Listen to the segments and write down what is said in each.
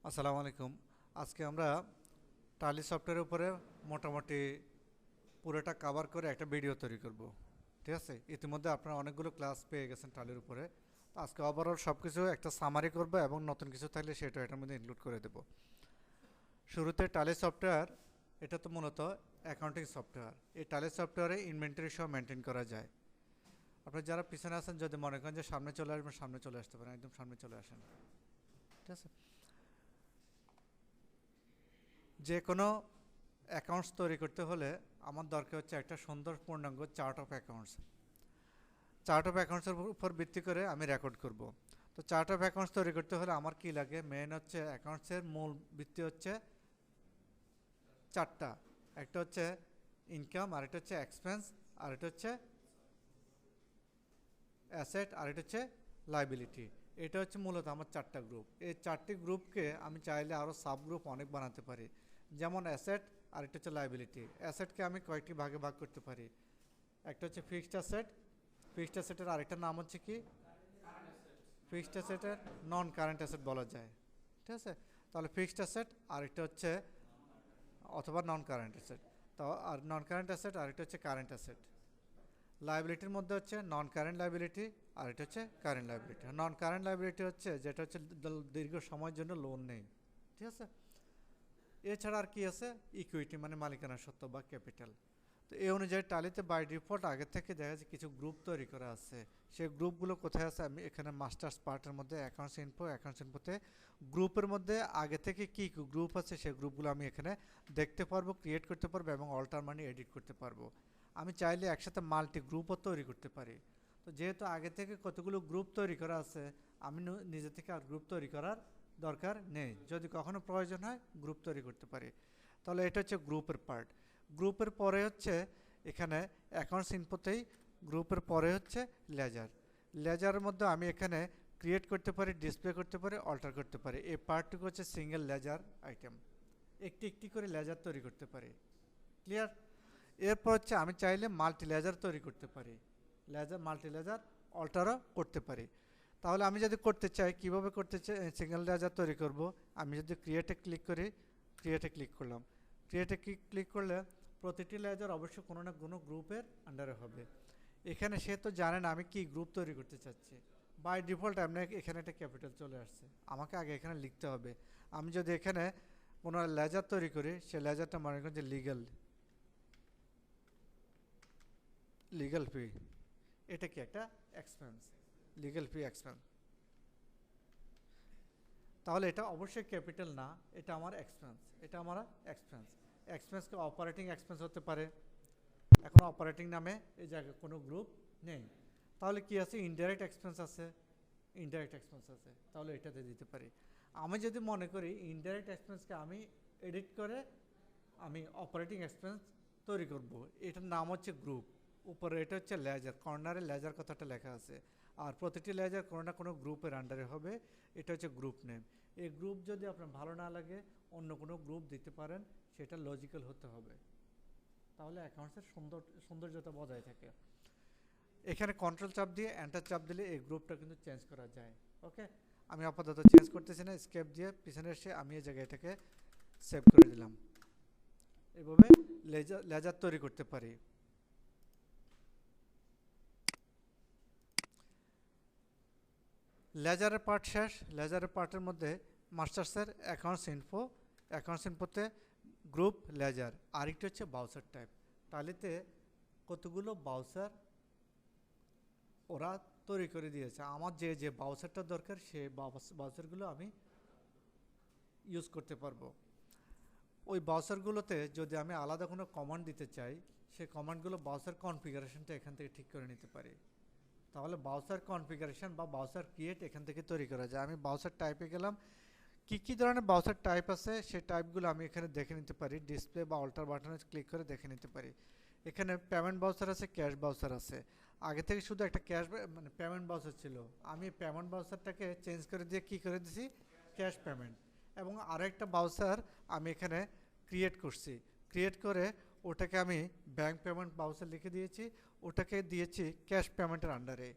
আসসালামু আলাইকুম। আজকে আমরা টালি সফটওয়্যারের উপরে মোটামুটি পুরোটা কভার করে একটা ভিডিও তৈরি করব। ঠিক আছে, ইতিমধ্যে আপনারা অনেকগুলো ক্লাস পেয়ে গেছেন টালির উপরে। তো আজকে ওভারঅল সব কিছু একটা সামারি করব এবং নতুন কিছু থাকলে সেটা এটার মধ্যে ইনক্লুড করে দেব। শুরুতে টালি সফটওয়্যার, এটা তো মূলত অ্যাকাউন্টিং সফটওয়্যার। এই টালি সফটওয়্যারে ইনভেন্টরি সহ মেনটেন করা যায়। আপনারা যারা পিছনে আছেন যদি মনে করেন যে সামনে চলে আসবেন, সামনে চলে আসতে পারেন, একদম সামনে চলে আসেন। ঠিক আছে, যে কোনো অ্যাকাউন্টস তৈরি করতে হলে আমার দরকার হচ্ছে একটা সুন্দর পূর্ণাঙ্গ chart of accounts. Chart of অ্যাকাউন্টসের উপর ভিত্তি করে আমি রেকর্ড করব। তো চার্ট অফ অ্যাকাউন্টস তৈরি করতে হলে আমার কি লাগে, মেন হচ্ছে অ্যাকাউন্টসের মূল ভিত্তি হচ্ছে চারটা। একটা হচ্ছে ইনকাম, আরেকটা হচ্ছে এক্সপেন্স, আরেকটা হচ্ছে অ্যাসেট, আরেকটা হচ্ছে লাইবিলিটি। এটা হচ্ছে মূলত আমার চারটা গ্রুপ। এই চারটি গ্রুপকে আমি চাইলে আরও সাব গ্রুপ অনেক বানাতে পারি। যেমন অ্যাসেট, আরেকটা হচ্ছে লাইবিলিটি। অ্যাসেটকে আমি কয়েকটি ভাগে ভাগ করতে পারি। একটা হচ্ছে ফিক্সড অ্যাসেট। ফিক্সড অ্যাসেটের আরেকটা নাম হচ্ছে কি, ফিক্সড অ্যাসেটের নন কারেন্ট অ্যাসেট বলা যায়। ঠিক আছে, তাহলে ফিক্সড অ্যাসেট আরেকটা হচ্ছে, অথবা নন কারেন্ট অ্যাসেট। তো আর নন কারেন্ট অ্যাসেট আরেকটা হচ্ছে কারেন্ট অ্যাসেট। লাইবিলিটির মধ্যে হচ্ছে নন কারেন্ট লাইবিলিটি, আর এটা হচ্ছে কারেন্ট লাইবিলিটি। নন কারেন্ট লাইবিলিটি হচ্ছে যেটা হচ্ছে দীর্ঘ সময়ের জন্য লোন নেই। ঠিক আছে, এছাড়া আর কি আছে, ইকুইটি মানে মালিকানা সত্ত্ব বা ক্যাপিটাল। তো এই অনুযায়ী টালিতে বাই ডিফল্ট আগে থেকে দেখা যাচ্ছে কিছু গ্রুপ তৈরি করা আছে। সেই গ্রুপগুলো কোথায় আছে, আমি এখানে মাস্টার্স পার্টের মধ্যে অ্যাকাউন্টস ইনফোতে গ্রুপের মধ্যে আগে থেকে কী গ্রুপ আছে সেই গ্রুপগুলো আমি এখানে দেখতে পারবো, ক্রিয়েট করতে পারবো এবং অল্টার মানে এডিট করতে পারবো। আমি চাইলে একসাথে মাল্টি গ্রুপও তৈরি করতে পারি। তো যেহেতু আগে থেকে কতগুলো গ্রুপ তৈরি করা আছে, আমি নিজে থেকে আর গ্রুপ তৈরি করার দরকার নেই। যদি কখনো প্রয়োজন হয় গ্রুপ তৈরি করতে পারি। তাহলে এটা হচ্ছে গ্রুপের পার্ট। গ্রুপের পরে হচ্ছে এখানে অ্যাকাউন্টস ইনফোতেই গ্রুপের পরে হচ্ছে লেজার। লেজারের মধ্যে আমি এখানে ক্রিয়েট করতে পারি, ডিসপ্লে করতে পারি, অল্টার করতে পারি। এই পার্টটুকু হচ্ছে সিঙ্গেল লেজার আইটেম। একটি একটি করে লেজার তৈরি করতে পারি। ক্লিয়ার? এরপর হচ্ছে আমি চাইলে মাল্টি লেজার তৈরি করতে পারি। মাল্টি লেজার অল্টারও করতে পারি। তাহলে আমি যদি করতে চাই, কিভাবে করতে চাই, সিঙ্গেল লেজার তৈরি করব। আমি যদি ক্রিয়েটে ক্লিক করি, ক্রিয়েটে ক্লিক করলাম। ক্রিয়েটে ক্লিক করলে প্রতিটি লেজার অবশ্যই কোনো না কোনো গ্রুপের আন্ডারে হবে। এখানে সে তো জানে না আমি কি গ্রুপ তৈরি করতে চাচ্ছি। বাই ডিফল্ট আপনার এখানে একটা ক্যাপিটাল চলে আসছে, আমাকে আগে এখানে লিখতে হবে। আমি যদি এখানে কোনো লেজার তৈরি করি, সে লেজারটা মনে করেন যে লিগ্যাল ফি, এটা কি একটা এক্সপেন্স, লিগ্যাল ফি এক্সপেন্স। তাহলে এটা অবশ্যই ক্যাপিটাল না, এটা আমার এক্সপেন্স, এটা আমার এক্সপেন্স। এক্সপেন্সকে অপারেটিং এক্সপেন্স হতে পারে। এখন অপারেটিং নামে এই জায়গায় কোনো গ্রুপ নেই। তাহলে কি আছে, ইনডাইরেক্ট এক্সপেন্স আছে, ইনডাইরেক্ট এক্সপেন্স আছে, তাহলে এটাতে দিতে পারি। আমি যদি মনে করি ইনডাইরেক্ট এক্সপেন্সকে আমি এডিট করে আমি অপারেটিং এক্সপেন্স তৈরি করব, এটার নাম হচ্ছে গ্রুপ। উপরে এটা হচ্ছে লেজার, কর্নারে লেজার কথাটা লেখা আছে। আর প্রতিটি লেজার কোনো না কোনো গ্রুপের আন্ডারে হবে, এটা হচ্ছে গ্রুপ নেম। এই গ্রুপ যদি আপনার ভালো না লাগে অন্য কোনো গ্রুপ দিতে পারেন, সেটা লজিক্যাল হতে হবে, তাহলে অ্যাকাউন্টসের সৌন্দর্যতা বজায় থাকে। এখানে কন্ট্রোল চাপ দিয়ে এন্টার চাপ দিলে এই গ্রুপটা কিন্তু চেঞ্জ করা যায়। ওকে, আমি আপাতত চেঞ্জ করতেছি না, স্কেপ দিয়ে পিছনে এসে আমি এই জায়গায় এটাকে সেভ করে দিলাম। এভাবে লেজার তৈরি করতে পারি। লেজারের পার্ট শেষ। লেজারের পার্টের মধ্যে মাস্টার্সের অ্যাকাউন্টস ইনফোতে গ্রুপ লেজার, আরেকটি হচ্ছে বাউচার টাইপ। টালিতে কতগুলো বাউচার ওরা তৈরি করে দিয়েছে, আমার যে যে বাউচারটা দরকার সেই বাউচারগুলো আমি ইউজ করতে পারবো। ওই বাউচারগুলোতে যদি আমি আলাদা কোনো কমান্ড দিতে চাই, সেই কমান্ডগুলো বাউচার কনফিগারেশনটা এখান থেকে ঠিক করে নিতে পারি। তাহলে বাউচার কনফিগারেশন বা বাউচার ক্রিয়েট এখান থেকে তৈরি করা যায়। আমি বাউচার টাইপে গেলাম, কী কী ধরনের বাউচার টাইপ আছে সেই টাইপগুলো আমি এখানে দেখে নিতে পারি। ডিসপ্লে বা অল্টার বাটনে ক্লিক করে দেখে নিতে পারি। এখানে পেমেন্ট বাউচার আছে, ক্যাশ বাউচার আছে। আগে থেকে শুধু একটা ক্যাশ মানে পেমেন্ট বাউচার ছিল, আমি পেমেন্ট বাউচারটাকে চেঞ্জ করে দিয়ে কী করে দিছি, ক্যাশ পেমেন্ট। এবং আরেকটা বাউচার আমি এখানে ক্রিয়েট করছি, ক্রিয়েট করে ওটাকে আমি ব্যাঙ্ক পেমেন্ট বাউচার লিখে দিয়েছি, ওটাকে দিয়েছি ক্যাশ পেমেন্টের আন্ডারে।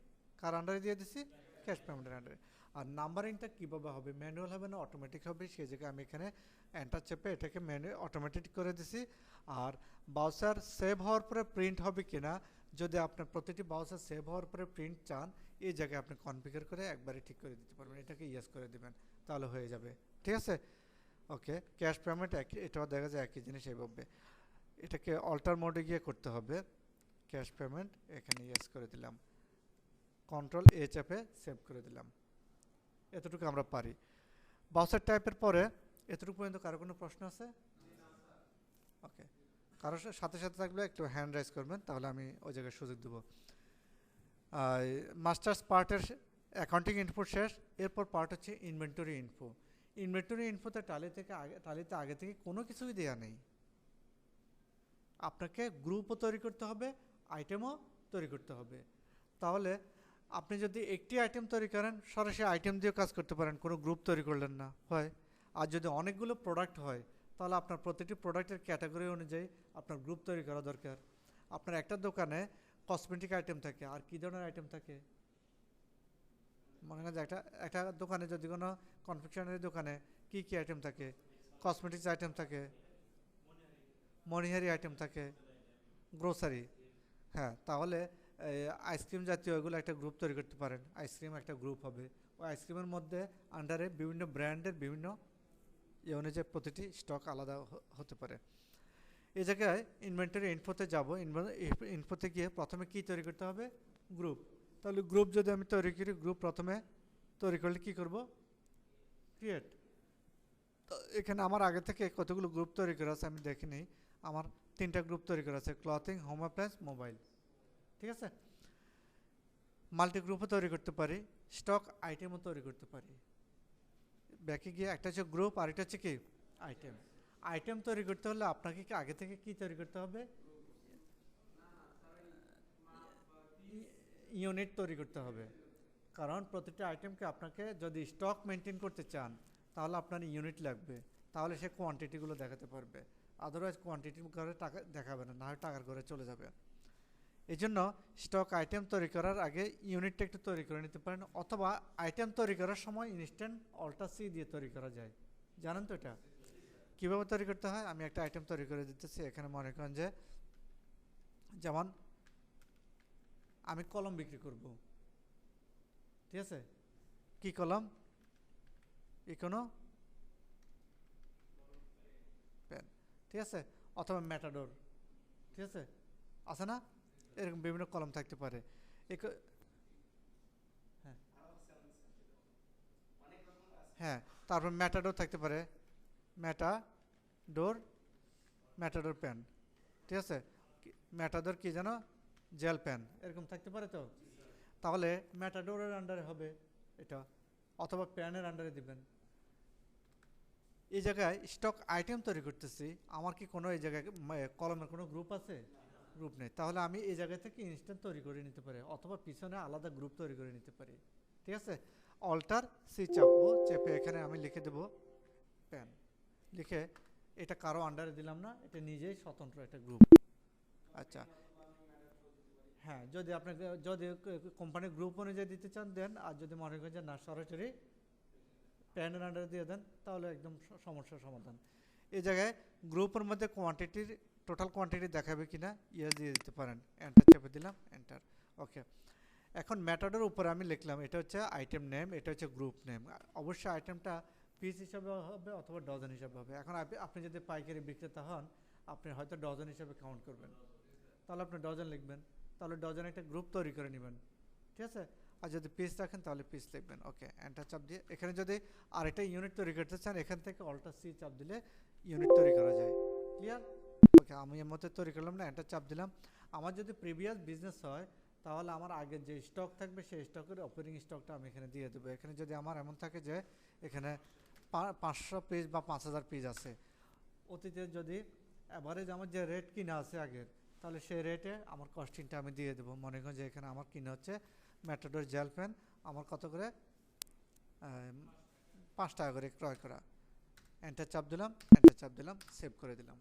কার আন্ডারে দিয়ে দিছি, ক্যাশ পেমেন্টের আন্ডারে। আর নাম্বারিংটা কীভাবে হবে, ম্যানুয়াল হবে না অটোমেটিক হবে, সেই জায়গায় আমি এখানে এন্টার চেপে এটাকে অটোমেটিক করে দিছি। আর ব্রাউজার সেভ হওয়ার পরে প্রিন্ট হবে কিনা, যদি আপনার প্রতিটি ব্রাউজার সেভ হওয়ার পরে প্রিন্ট চান, এই জায়গায় আপনি কনফিগার করে একবারে ঠিক করে দিতে পারবেন, এটাকে ইয়েস করে দিবেন, তাহলে হয়ে যাবে। ঠিক আছে, ওকে। ক্যাশ পেমেন্ট একই, এটাও দেখা যায় একই জিনিস এইভাবে। এটাকে অল্টার মোডে গিয়ে করতে হবে। ক্যাশ পেমেন্ট এখানে ইয়েস করে দিলাম, কন্ট্রোল এ চেপে সেভ করে দিলাম। এতটুকু আমরা পারি। ব্রাউজার টাইপের পরে এতটুকু পর্যন্ত কারো কোনো প্রশ্ন আছে? ওকে, কারোর সাথে সাথে থাকলে একটু হ্যান্ড রাইজ করবেন, তাহলে আমি ওই জায়গায় সুযোগ দেবো। মাস্টার্স পার্টের অ্যাকাউন্টিং ইনফো শেষ। এরপর পার্ট হচ্ছে ইনভেন্টরি ইনফো। ইনভেন্টরি ইনফোতে টালিতে আগে থেকে কোনো কিছুই দেওয়া নেই। আপনাকে গ্রুপও তৈরি করতে হবে, আইটেমও তৈরি করতে হবে। তাহলে আপনি যদি একটি আইটেম তৈরি করেন, সরাসরি আইটেম দিয়ে কাজ করতে পারেন, কোনো গ্রুপ তৈরি করলেন না হয়। আর যদি অনেকগুলো প্রোডাক্ট হয়, তাহলে আপনার প্রতিটি প্রোডাক্টের ক্যাটাগরি অনুযায়ী আপনার গ্রুপ তৈরি করা দরকার। আপনার একটা দোকানে কসমেটিক আইটেম থাকে, আর কী ধরনের আইটেম থাকে? মনে হয় যে একটা দোকানে, যদি কোনো কনফেকশনারি দোকানে কী কী আইটেম থাকে? কসমেটিক্স আইটেম থাকে, মনিহারি আইটেম থাকে, গ্রোসারি। হ্যাঁ, তাহলে আইসক্রিম জাতীয় এগুলো একটা গ্রুপ তৈরি করতে পারেন, আইসক্রিম একটা গ্রুপ হবে। ওই আইসক্রিমের মধ্যে আন্ডারে বিভিন্ন ব্র্যান্ডের বিভিন্ন অনুযায়ী প্রতিটি স্টক আলাদা হতে পারে। এই জায়গায় ইনভেন্টরি ইনফোতে যাব। ইনফোতে গিয়ে প্রথমে কি তৈরি করতে হবে? গ্রুপ। তাহলে গ্রুপ যদি আমি তৈরি করি, গ্রুপ প্রথমে তৈরি করলে কি করব? ক্রিয়েট। তো এখানে আমার আগে থেকে কতগুলো গ্রুপ তৈরি করা আছে আমি দেখিনি। আমার 3টা গ্রুপ তৈরি করা আছে, ক্লথিং, হোম অ্যাপ্লায়েন্স, মোবাইল। ঠিক আছে, মাল্টি গ্রুপও তৈরি করতে পারি, স্টক আইটেমও তৈরি করতে পারি। ব্যাকে গিয়ে একটা হচ্ছে গ্রুপ, আর একটা হচ্ছে কি আইটেম। আইটেম তৈরি করতে হলে আপনাকে কি আগে থেকে কি তৈরি করতে হবে? ইউনিট তৈরি করতে হবে। কারণ প্রতিটা আইটেমকে আপনাকে যদি স্টক মেনটেন করতে চান, তাহলে আপনার ইউনিট লাগবে, তাহলে সে কোয়ান্টিটিগুলো দেখাতে পারবে। আদারওয়াইজ কোয়ান্টিটি করে টাকা দেখাবে না, না হয় টাকার ঘরে চলে যাবে। এই জন্য স্টক আইটেম তৈরি করার আগে ইউনিটটা একটু তৈরি করে নিতে পারেন, অথবা আইটেম তৈরি করার সময় ইনস্ট্যান্ট অল্টার সি দিয়ে তৈরি করা যায়। জানেন তো এটা কীভাবে তৈরি করতে হয়? আমি একটা আইটেম তৈরি করে দিতেছি। এখানে মনে করেন যে, যেমন আমি কলম বিক্রি করব, ঠিক আছে? কি কলম? ইকোনো পেন, ঠিক আছে, অথবা ম্যাটাডোর, ঠিক আছে, আছে না? এরকম বিভিন্ন কলম থাকতে পারে। হ্যাঁ, হ্যাঁ, তারপর ম্যাটাডোর থাকতে পারে, ম্যাটাডোর, ম্যাটাডোর পেন, ঠিক আছে। ম্যাটাডোর কি যেন, জেল পেন, এরকম থাকতে পারে। তো তাহলে ম্যাটাডোরের আন্ডারে হবে এটা, অথবা প্যানের আন্ডারে দিবেন। এই জায়গায় স্টক আইটেম তৈরি করতেছি, আমার কি কোনো এই জায়গায় কলমের কোনো গ্রুপ আছে? গ্রুপ নেই। তাহলে আমি এই জায়গা থেকে ইনস্ট্যান্ট তৈরি করে নিতে পারি, অথবা পিছনে আলাদা গ্রুপ তৈরি করে নিতে পারি। ঠিক আছে, অল্টার সি চাপবো, চেপে এখানে আমি লিখে দেবো প্যান, লিখে এটা কারো আন্ডারে দিলাম না, এটা নিজেই স্বতন্ত্র একটা গ্রুপ। আচ্ছা, হ্যাঁ, যদি কোম্পানির গ্রুপ অনুযায়ী দিতে চান দেন, আর যদি মনে করেন যে না সরাসরি প্যানের আন্ডারে দিয়ে দেন, তাহলে একদম সমস্যার সমাধান। এই জায়গায় গ্রুপের মধ্যে কোয়ান্টিটির টোটাল কোয়ান্টিটি দেখাবে কিনা ইয়ে দিয়ে দিতে পারেন। এন্টার চেপে দিলাম, এন্টার, ওকে। এখন ম্যাটাডোর উপরে আমি লিখলাম, এটা হচ্ছে আইটেম নেম, এটা হচ্ছে গ্রুপ নেম। অবশ্যই আইটেমটা পিস হিসাবে হবে অথবা ডজন হিসাবে হবে। এখন আপনি যদি পাইকারি বিক্রেতা হন, আপনি হয়তো ডজন হিসাবে কাউন্ট করবেন, তাহলে আপনি ডজন লিখবেন, তাহলে ডজন একটা গ্রুপ তৈরি করে নেবেন। ঠিক আছে, আর যদি পিস রাখেন তাহলে পিস লিখবেন। ওকে, এন্টার চাপ দিয়ে এখানে যদি আরেকটা ইউনিট তৈরি করতে চান, এখান থেকে অল্টার সি চাপ দিলে ইউনিট তৈরি করা যায়। ক্লিয়ার? ওকে, আমি এর মধ্যে তৈরি করলাম না, এন্টার চাপ দিলাম। আমার যদি প্রিভিয়াস বিজনেস হয়, তাহলে আমার আগের যে স্টক থাকবে সেই স্টকের অপারেটিং স্টকটা আমি এখানে দিয়ে দেবো। এখানে যদি আমার এমন থাকে যে এখানে 500 পিস বা 5000 পিস আছে, অতীতে যদি অ্যাভারেজ আমার যে রেট কিনা আছে আগের, তাহলে সেই রেটে আমার কস্টিংটা আমি দিয়ে দেবো। মনে করেন যে এখানে আমার কিনা হচ্ছে ম্যাটাডোর জেল পেন, আমার কত করে? 5 টাকা করে ক্রয় করা। এন্টার চাপ দিলাম, এন্টার চাপ দিলাম, সেভ করে দিলাম।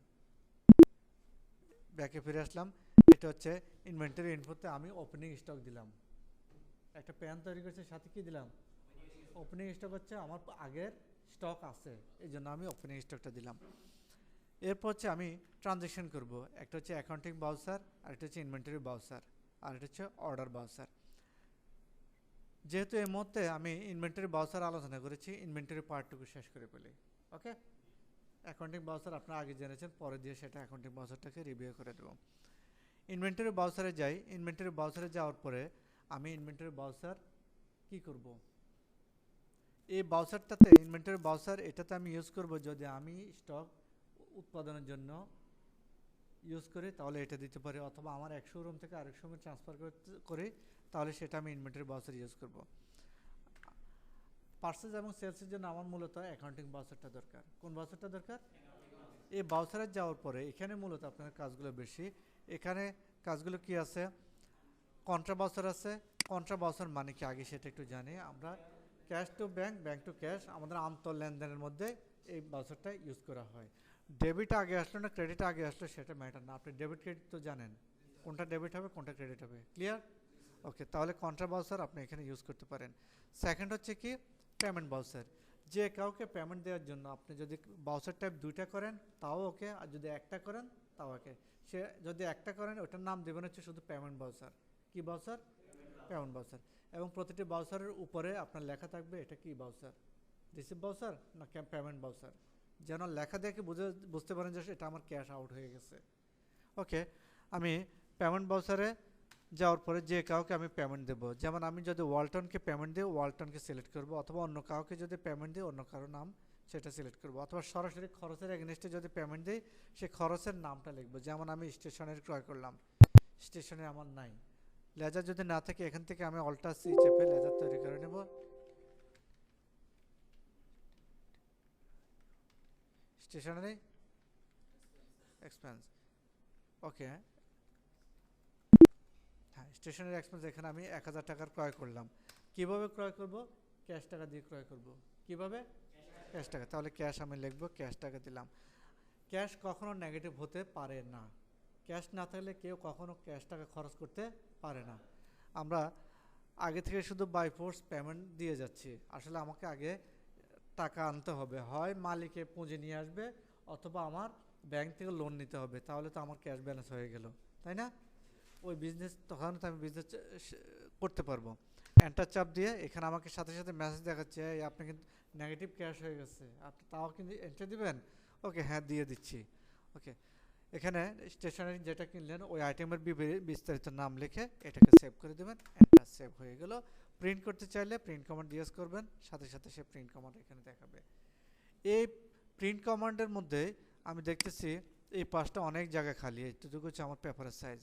ব্যাকে ফিরে আসলাম। এটা হচ্ছে ইনভেন্টরি ইনফোতে আমি ওপেনিং স্টক দিলাম, একটা প্যান তৈরি করছে, সাথে কি দিলাম? ওপেনিং স্টক হচ্ছে আমার আগের স্টক আছে, এই জন্য আমি ওপেনিং স্টকটা দিলাম। এরপর হচ্ছে আমি ট্রানজ্যাকশন করব, একটা হচ্ছে অ্যাকাউন্টিং বাউচার, আরেকটা হচ্ছে ইনভেন্টরি বাউচার, আর একটা হচ্ছে অর্ডার বাউচার। যেহেতু এই মুহূর্তে আমি ইনভেন্টরি বাউচার আলোচনা করেছি, ইনভেন্টরি পার্টটুকু শেষ করে ফেলি। ওকে, অ্যাকাউন্টিং বাউচার আপনারা আগে জেনেছেন, পরে দিয়ে সেটা অ্যাকাউন্টিং বাউচারটাকে রিভিউ করে দেবো। ইনভেন্টরি বাউচারে যাই, ইনভেন্টরি বাউচারে যাওয়ার পরে আমি ইনভেন্টরি বাউচার কি করব, এই বাউচারটাতে ইনভেন্টরি বাউচার এটাতে আমি ইউজ করব যদি আমি স্টক উৎপাদনের জন্য ইউজ করি তাহলে এটা দিতে পারি, অথবা আমার এক শোরুম থেকে আরেক শোরুমে ট্রান্সফার করি তাহলে সেটা আমি ইনভেন্টরি বাউচার ইউজ করব। পারচেজ এবং সেলসের জন্য আমার মূলত অ্যাকাউন্টিং বাউচারটা দরকার। কোন বাউচারটা দরকার? এই বাউচারে যাওয়ার পরে এখানে মূলত আপনার কাজগুলো বেশি। এখানে কাজগুলো কি আছে? কন্ট্রা বাউচার আছে। কন্ট্রা বাউচার মানে কি আগে সেটা একটু জানি আমরা। Cash to bank, bank to cash, আমাদের আন্তর লেনদেনের মধ্যে এই বাউচারটা ইউজ করা হয়। ডেবিট আগে আসলো না ক্রেডিট আগে আসলো সেটা ম্যাটার না, আপনি ডেবিট ক্রেডিট তো জানেন কোনটা ডেবিট হবে কোনটা ক্রেডিট হবে। ক্লিয়ার? ওকে, তাহলে কন্ট্রা বাউচার আপনি এখানে ইউজ করতে পারেন। সেকেন্ড হচ্ছে কি পেমেন্ট বাউচার, যে কাউকে পেমেন্ট দেওয়ার জন্য আপনি যদি বাউচার টাইপ দুইটা করেন তাও ওকে, আর যদি একটা করেন তাও ওকে। সে যদি একটা করেন ওটার নাম দেবেন হচ্ছে শুধু পেমেন্ট বাউচার। কি বাউচার? Payment voucher. এবং প্রতিটি বাউচারের উপরে আপনার লেখা থাকবে এটা কি বাউচার, রিসিভ বাউচার না পেমেন্ট বাউচার, যেন লেখা দেখে বুঝতে পারেন যে এটা আমার ক্যাশ আউট হয়ে গেছে। ওকে, আমি পেমেন্ট বাউচারে যাওয়ার পরে যে কাউকে আমি পেমেন্ট দেবো, যেমন আমি যদি ওয়ালটনকে পেমেন্ট দিই ওয়ালটনকে সিলেক্ট করব, অথবা অন্য কাউকে যদি পেমেন্ট দিই অন্য কারো নাম সেটা সিলেক্ট করব, অথবা সরাসরি খরচের এগেনস্টে যদি পেমেন্ট দিই সে খরচের নামটা লিখবো। যেমন আমি স্টেশনারি ক্রয় করলাম, স্টেশনারি আমার নাই, লেজার যদি না থাকে এখান থেকে আমি অল্টার সি চেপে লেজার তৈরি করে নেব। স্টেশনারি এক্সপেন্স, ওকে, হ্যাঁ স্টেশনারি এক্সপেন্স এখানে আমি 1000 টাকার ক্রয় করলাম। কিভাবে ক্রয় করব? ক্যাশ টাকা দিয়ে ক্রয় করব। কিভাবে? ক্যাশ টাকা। তাহলে ক্যাশ আমি লিখবো, ক্যাশ টাকা দিলাম। ক্যাশ কখনো নেগেটিভ হতে পারে না, ক্যাশ না থাকলে কেউ কখনো ক্যাশ টাকা খরচ করতে পারে না। আমরা আগে থেকে শুধু বাই ফোর্স পেমেন্ট দিয়ে যাচ্ছি, আসলে আমাকে আগে টাকা আনতে হবে, হয় মালিকে পুঁজি নিয়ে আসবে অথবা আমার ব্যাংক থেকে লোন নিতে হবে, তাহলে তো আমার ক্যাশ ব্যালেন্স হয়ে গেল, তাই না? ওই বিজনেস তখন তো আমি বিজনেস করতে পারবো। এন্টার চাপ দিয়ে এখানে আমাকে সাথে সাথে মেসেজ দেখাচ্ছে আপনি কিন্তু নেগেটিভ ক্যাশ হয়ে গেছে, আপনি তাও কিন্তু এন্টার দিবেন। ওকে, হ্যাঁ দিয়ে দিচ্ছি। ওকে, এখানে স্টেশনারি যেটা কিনলেন ওই আইটেমের বিস্তারিত নাম লিখে এটাকে সেভ করে দেবেন, এন্টার, সেভ হয়ে গেল। প্রিন্ট করতে চাইলে প্রিন্ট কমান্ড ইউজ করবেন, সাথে সাথে সে প্রিন্ট কমান্ড এখানে দেখাবে। এই প্রিন্ট কমান্ডের মধ্যে আমি দেখতেছি এই পাশটা অনেক জায়গা খালি, এইটুকু হচ্ছে আমার পেপারের সাইজ।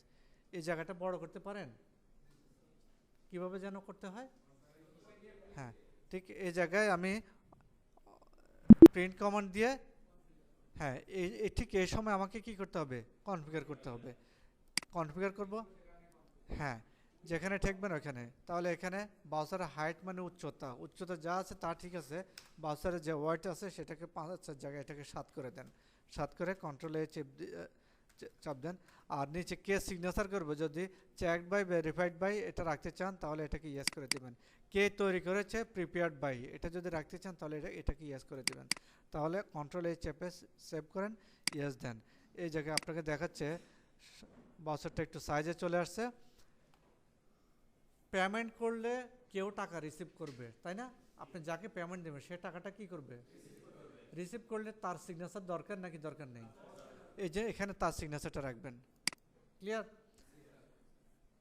এই জায়গাটা বড় করতে পারেন? কিভাবে যেন করতে হয়? হ্যাঁ, ঠিক এই জায়গায় আমি প্রিন্ট কমান্ড দিয়ে, হ্যাঁ এই ঠিক এই সময় আমাকে কি করতে হবে? কনফিগার করতে হবে। কনফিগার করব, হ্যাঁ যেখানে ঠেকবেন ওখানে। তাহলে এখানে বাউসারের হাইট মানে উচ্চতা, উচ্চতা যা আছে তা ঠিক আছে, বাউসারের যে ওয়াইট আছে সেটাকে 5 জায়গায় এটাকে 7 করে দেন, 7 করে কন্ট্রোল এ চাপ দেন। আর নিচে কে সিগনেচার করবে, যদি চেকড বাই ভেরিফাইড বাই এটা রাখতে চান তাহলে এটাকে ইয়েস করে দেবেন। কে তৈরি করেছে প্রিপেয়ার্ড বাই এটা যদি রাখতে চান তাহলে এটাকে ইয়েস করে দেবেন। তাহলে কন্ট্রোল এ চেপে সেভ করেন, ইয়েস দেন। এই জায়গায় আপনাকে দেখাচ্ছে বাউসারটা একটু সাইজে চলে আসছে। পেমেন্ট করলে কেউ টাকা রিসিভ করবে, তাই না? আপনি যাকে পেমেন্ট দেবেন সে টাকাটা কি করবে? রিসিভ করলে তার সিগনেচার দরকার নাকি দরকার নেই? এই যে এখানে তার সিগনেচারটা রাখবেন। ক্লিয়ার?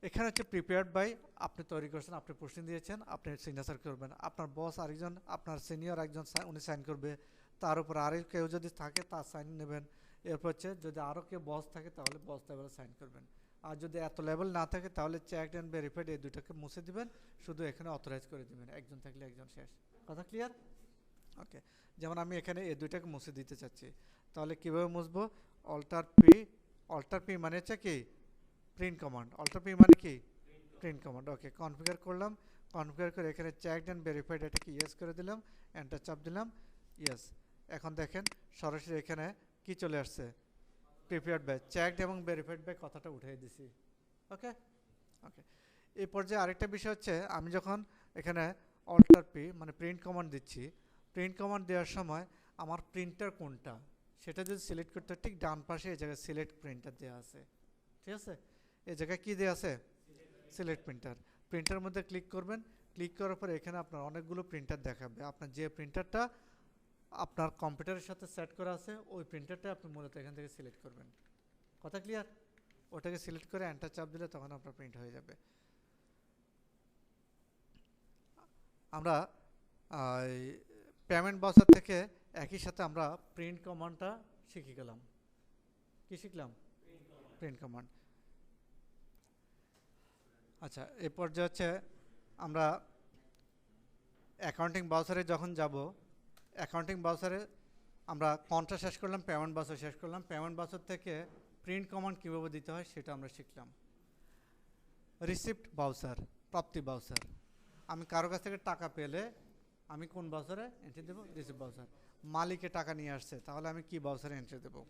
এখানে হচ্ছে প্রিপেয়ার্ড বাই, আপনি তৈরি করছেন, আপনি পোস্টিং দিয়েছেন, আপনি সিগনেচার করবেন, আপনার বস আরেকজন, আপনার সিনিয়র একজন উনি সাইন করবে, তার উপর আরও কেউ যদি থাকে তার সাইন নেবেন। এরপর হচ্ছে যদি আরও কেউ বস থাকে তাহলে বস লেভেলে সাইন করবেন। আর যদি এত লেভেল না থাকে তাহলে চেকড অ্যান্ড ভেরিফাইড এই দুটোকে মুছে দিবেন, শুধু এখানে অথরাইজ করে দিবেন, একজন থাকলে একজন শেষ। কথা ক্লিয়ার? ওকে, যেমন আমি এখানে এই দুইটাকে মুছে দিতে চাচ্ছি, তাহলে কীভাবে মুছবো? অল্টার পি মানে হচ্ছে কি প্রিন্ট কমান্ড, অল্টার পি মানে কি প্রিন্ট কমান্ড। ওকে, কনফিগার করলাম, কনফিগার করে এখানে চেকড অ্যান্ড ভেরিফাইড এটাকে ইয়েস করে দিলাম, এন্টার চাপ দিলাম, ইয়েস। এখন দেখেন সরাসরি এখানে কি চলে আসছে? প্রিপেয়ার্ড বাই, চেকড এবং ভেরিফাইড বাই কথাটা উঠিয়ে দিছি। ওকে ওকে, এই পর্যায়ে আরেকটা বিষয় হচ্ছে আমি যখন এখানে অল্টার পি মানে প্রিন্ট কমান্ড দিচ্ছি, প্রিন্ট কমান্ড দেওয়ার সময় আমার প্রিন্টার কোনটা সেটা যদি সিলেক্ট করতে হয়, ঠিক ডান পাশে এই জায়গায় সিলেক্ট প্রিন্টার দেওয়া আছে, ঠিক আছে, এই জায়গায় কী দেওয়া আছে, সিলেক্ট প্রিন্টার। প্রিন্টার মধ্যে ক্লিক করবেন, ক্লিক করার পরে এখানে আপনার অনেকগুলো প্রিন্টার দেখাবে, আপনার যে প্রিন্টারটা আপনার কম্পিউটারের সাথে সেট করা আছে ওই প্রিন্টারটা আপনি মূলত এখান থেকে সিলেক্ট করবেন। কথা ক্লিয়ার? ওটাকে সিলেক্ট করে এন্টার চাপ দিলে তখন আপনার প্রিন্ট হয়ে যাবে। আমরা পেমেন্ট বাউচার থেকে একই সাথে আমরা প্রিন্ট কমান্ডটা শিখে গেলাম। কি শিখলাম? Print command. আচ্ছা, এরপর যে হচ্ছে আমরা অ্যাকাউন্টিং বাউচারে যখন যাব, অ্যাকাউন্টিং বাউচারে আমরা কন্ট্রা শেষ করলাম, পেমেন্ট বাউচার শেষ করলাম, পেমেন্ট বাউচার থেকে প্রিন্ট কমান্ড কীভাবে দিতে হয় সেটা আমরা শিখলাম। রিসিপ্ট বাউচার, প্রাপ্তি বাউচার, আমি কারো কাছ থেকে টাকা পেলে আমি কোন বাউচারে এন্ট্রি দেবো? Receipt voucher. মালিকে টাকা নিয়ে আসছে, তাহলে আমি কি বাউচারে এন্ট্রি দেবো?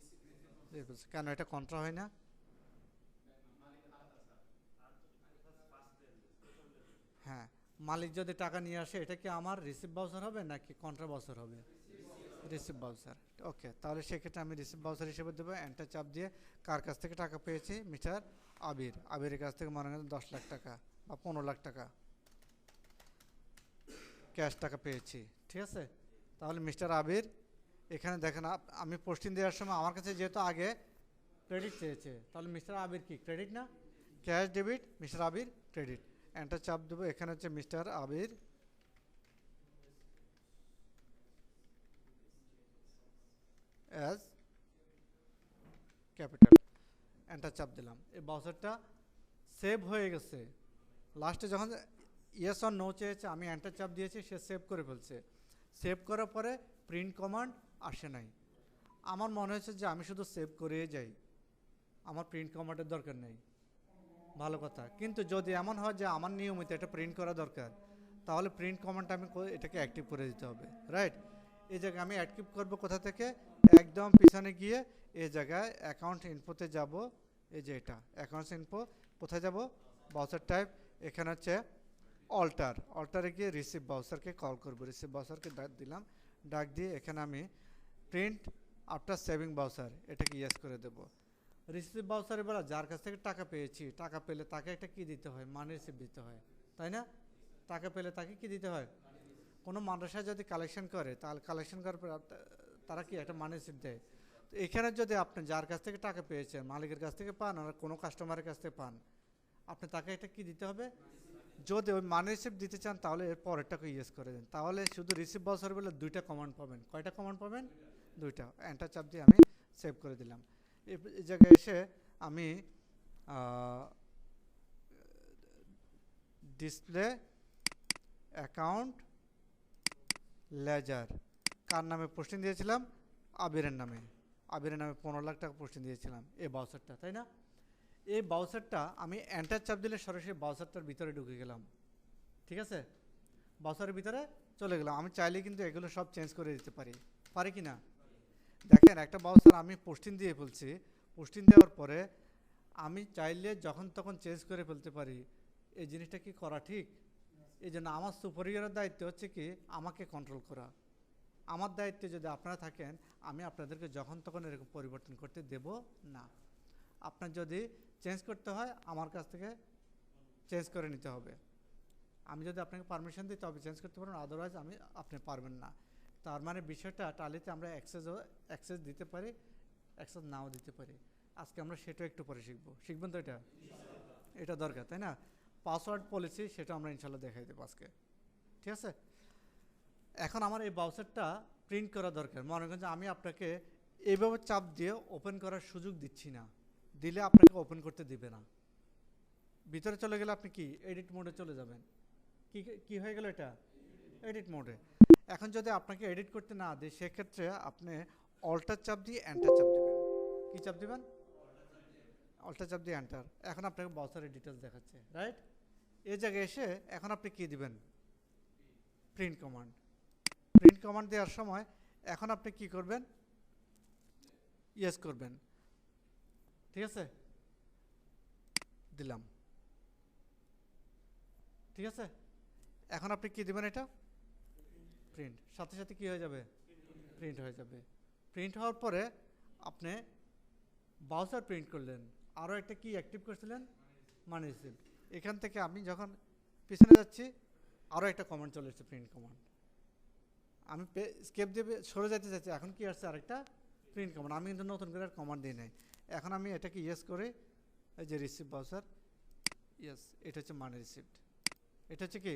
কেন এটা কন্ট্রা হয় না? হ্যাঁ, মালিক যদি টাকা নিয়ে আসে এটা কি আমার রিসিপ্ট বাউচার হবে নাকি কন্ট্রা বাউচার হবে? Receipt voucher. ওকে, তাহলে সেক্ষেত্রে আমি রিসিপ্ট বাউচার হিসেবে দেবো। এন্টার চাপ দিয়ে কার কাছ থেকে টাকা পেয়েছি? মিস্টার আবির। আবিরের কাছ থেকে মনে করেন 10 লাখ টাকা বা 15 লাখ টাকা ক্যাশ টাকা পেয়েছি, ঠিক আছে। তাহলে মিস্টার আবির, এখানে দেখেন আমি পোস্টিং দেওয়ার সময় আমার কাছে যেহেতু আগে ক্রেডিট চেয়েছে, তাহলে মিস্টার আবির কি ক্রেডিট না? ক্যাশ ডেবিট, মিস্টার আবির ক্রেডিট। এন্টার চাপ দেবো, এখানে হচ্ছে মিস্টার আবির অ্যাজ ক্যাপিটাল। এন্টার চাপ দিলাম, এই বাউচারটা সেভ হয়ে গেছে। লাস্টে যখন ইয়েস অর নো চেয়েছে আমি এন্টার চাপ দিয়েছি, সে সেভ করে ফেলছে। সেভ করার পরে প্রিন্ট কমান্ড আসে নাই। আমার মনে হয়েছে যে আমি শুধু সেভ করে যাই, আমার প্রিন্ট কমান্ডের দরকার নেই, ভালো কথা। কিন্তু যদি এমন হয় যে আমার নিয়মিত এটা প্রিন্ট করা দরকার, তাহলে প্রিন্ট কমান্ডটা আমি এটাকে অ্যাক্টিভ করে দিতে হবে, রাইট। এই জায়গায় আমি অ্যাক্টিভ করব কোথা থেকে? একদম পিছনে গিয়ে এই জায়গায় অ্যাকাউন্ট ইনফোতে যাব, এই যে এটা অ্যাকাউন্টস ইনফো। কোথায় যাব? বাউচার টাইপ, এখানে হচ্ছে অল্টার, অল্টারে গিয়ে রিসিভ বাউচারকে কল করব। রিসিভ বাউচারকে ডাক দিলাম, ডাক দিয়ে এখানে আমি প্রিন্ট আফটার সেভিং বাউচার এটাকে ইয়েস করে দেব। রিসিভ বাউচারে বলা যার কাছ থেকে টাকা পেয়েছি, টাকা পেলে তাকে একটা কী দিতে হয়? মানি রিসিভ দিতে হয়, তাই না? টাকা পেলে তাকে কি দিতে হয়? কোনো মাদ্রাসা যদি কালেকশন করে তাহলে কালেকশন করার পর তারা কি একটা মানি রিসিভ দেয়। তো এখানে যদি আপনি যার কাছ থেকে টাকা পেয়েছেন, মালিকের কাছ থেকে পান আর কোনো কাস্টমারের কাছ থেকে পান, আপনি তাকে এটা কি দিতে হবে? যদি ওই মানি রিসিপ্ট দিতে চান তাহলে এর পরেরটাকে ইউজ করে দেন, তাহলে শুধু রিসিপ্ট বাউচার বলে দুইটা কমান্ড পাবেন। কয়টা কমান্ড পাবেন? দুইটা। এন্টার চাপ দিয়ে আমি সেভ করে দিলাম। এই জায়গায় এসে আমি ডিসপ্লে অ্যাকাউন্ট লেজার কার নামে পোস্টিং দিয়েছিলাম? আবিরের নামে। আবিরের নামে 15 লাখ টাকা পোস্টিং দিয়েছিলাম, এই বাউচারটা, তাই না? এই বাউচারটা আমি এন্টার চাপ দিলে সরাসরি বাউচারটার ভিতরে ঢুকে গেলাম, ঠিক আছে। বাউচারের ভিতরে চলে গেলাম। আমি চাইলে কিন্তু এগুলো সব চেঞ্জ করে দিতে পারি, পারি কি না? দেখেন, একটা বাউচার আমি পোস্টিং দিয়ে ফেলছি, পোস্টিং দেওয়ার পরে আমি চাইলে যখন তখন চেঞ্জ করে ফেলতে পারি। এই জিনিসটা কি করা ঠিক? এই জন্য আমার সুপারিয়রের দায়িত্ব হচ্ছে কি আমাকে কন্ট্রোল করা। আমার দায়িত্বে যদি আপনারা থাকেন, আমি আপনাদেরকে যখন তখন এরকম পরিবর্তন করতে দেব না। আপনার যদি চেঞ্জ করতে হয় আমার কাছ থেকে চেঞ্জ করে নিতে হবে। আমি যদি আপনাকে পারমিশন দিই তবে চেঞ্জ করতে পারবেন, আদারওয়াইজ আপনি পারবেন না। তার মানে বিষয়টা টালিতে আমরা অ্যাক্সেস দিতে পারি, অ্যাক্সেস নাও দিতে পারি। আজকে আমরা সেটা একটু পরে শিখবেন তো? এটা দরকার, তাই না? পাসওয়ার্ড পলিসি সেটা আমরা ইনশাল্লাহ দেখাই দেবো আজকে, ঠিক আছে। এখন আমার এই বাউচারটা প্রিন্ট করা দরকার। মনে করেন যে আমি আপনাকে এইভাবে চাপ দিয়ে ওপেন করার সুযোগ দিচ্ছি না, দিলে আপনাকে ওপেন করতে দিবে না। ভিতরে চলে গেলে আপনি কি এডিট মোডে চলে যাবেন। কি হয়ে গেল? এটা এডিট মোডে। এখন যদি আপনাকে এডিট করতে না দিই, সেক্ষেত্রে আপনি অল্টার চাপ দিয়ে এন্টার চাপ দেবেন। কি চাপ দেবেন? অল্টার চাপ দিয়ে এন্টার। এখন আপনাকে বাউচারের ডিটেলস দেখাচ্ছে, রাইট। এই জায়গায় এসে এখন আপনি কি দিবেন? Print command. প্রিন্ট কমান্ড দেওয়ার সময় এখন আপনি কি করবেন? ইয়েস করবেন, ঠিক আছে। দিলাম, ঠিক আছে। এখন আপনি কি দিবেন, এটা প্রিন্ট, সাথে সাথে কি হয়ে যাবে, প্রিন্ট হয়ে যাবে। প্রিন্ট হওয়ার পরে আপনি ব্রাউজার প্রিন্ট করলেন, আরও একটা কি অ্যাক্টিভ করছিলেন, মানি রিসিভ। এখান থেকে আমি যখন পিছনে যাচ্ছি আরও একটা কমান্ড চলে এসেছে, প্রিন্ট কমান্ড। আমি স্কেপ দিয়ে সরে যেতে চাচ্ছি, এখন কি আসছে, আরেকটা প্রিন্ট কমান্ড। আমি কিন্তু নতুন করে আর কমান্ড দিই নাই। এখন আমি এটাকে ইয়েস করে, এই যে রিসিভ ব্রাউজার, ইয়েস, এটা হচ্ছে মানি রিসিভড। এটা হচ্ছে কি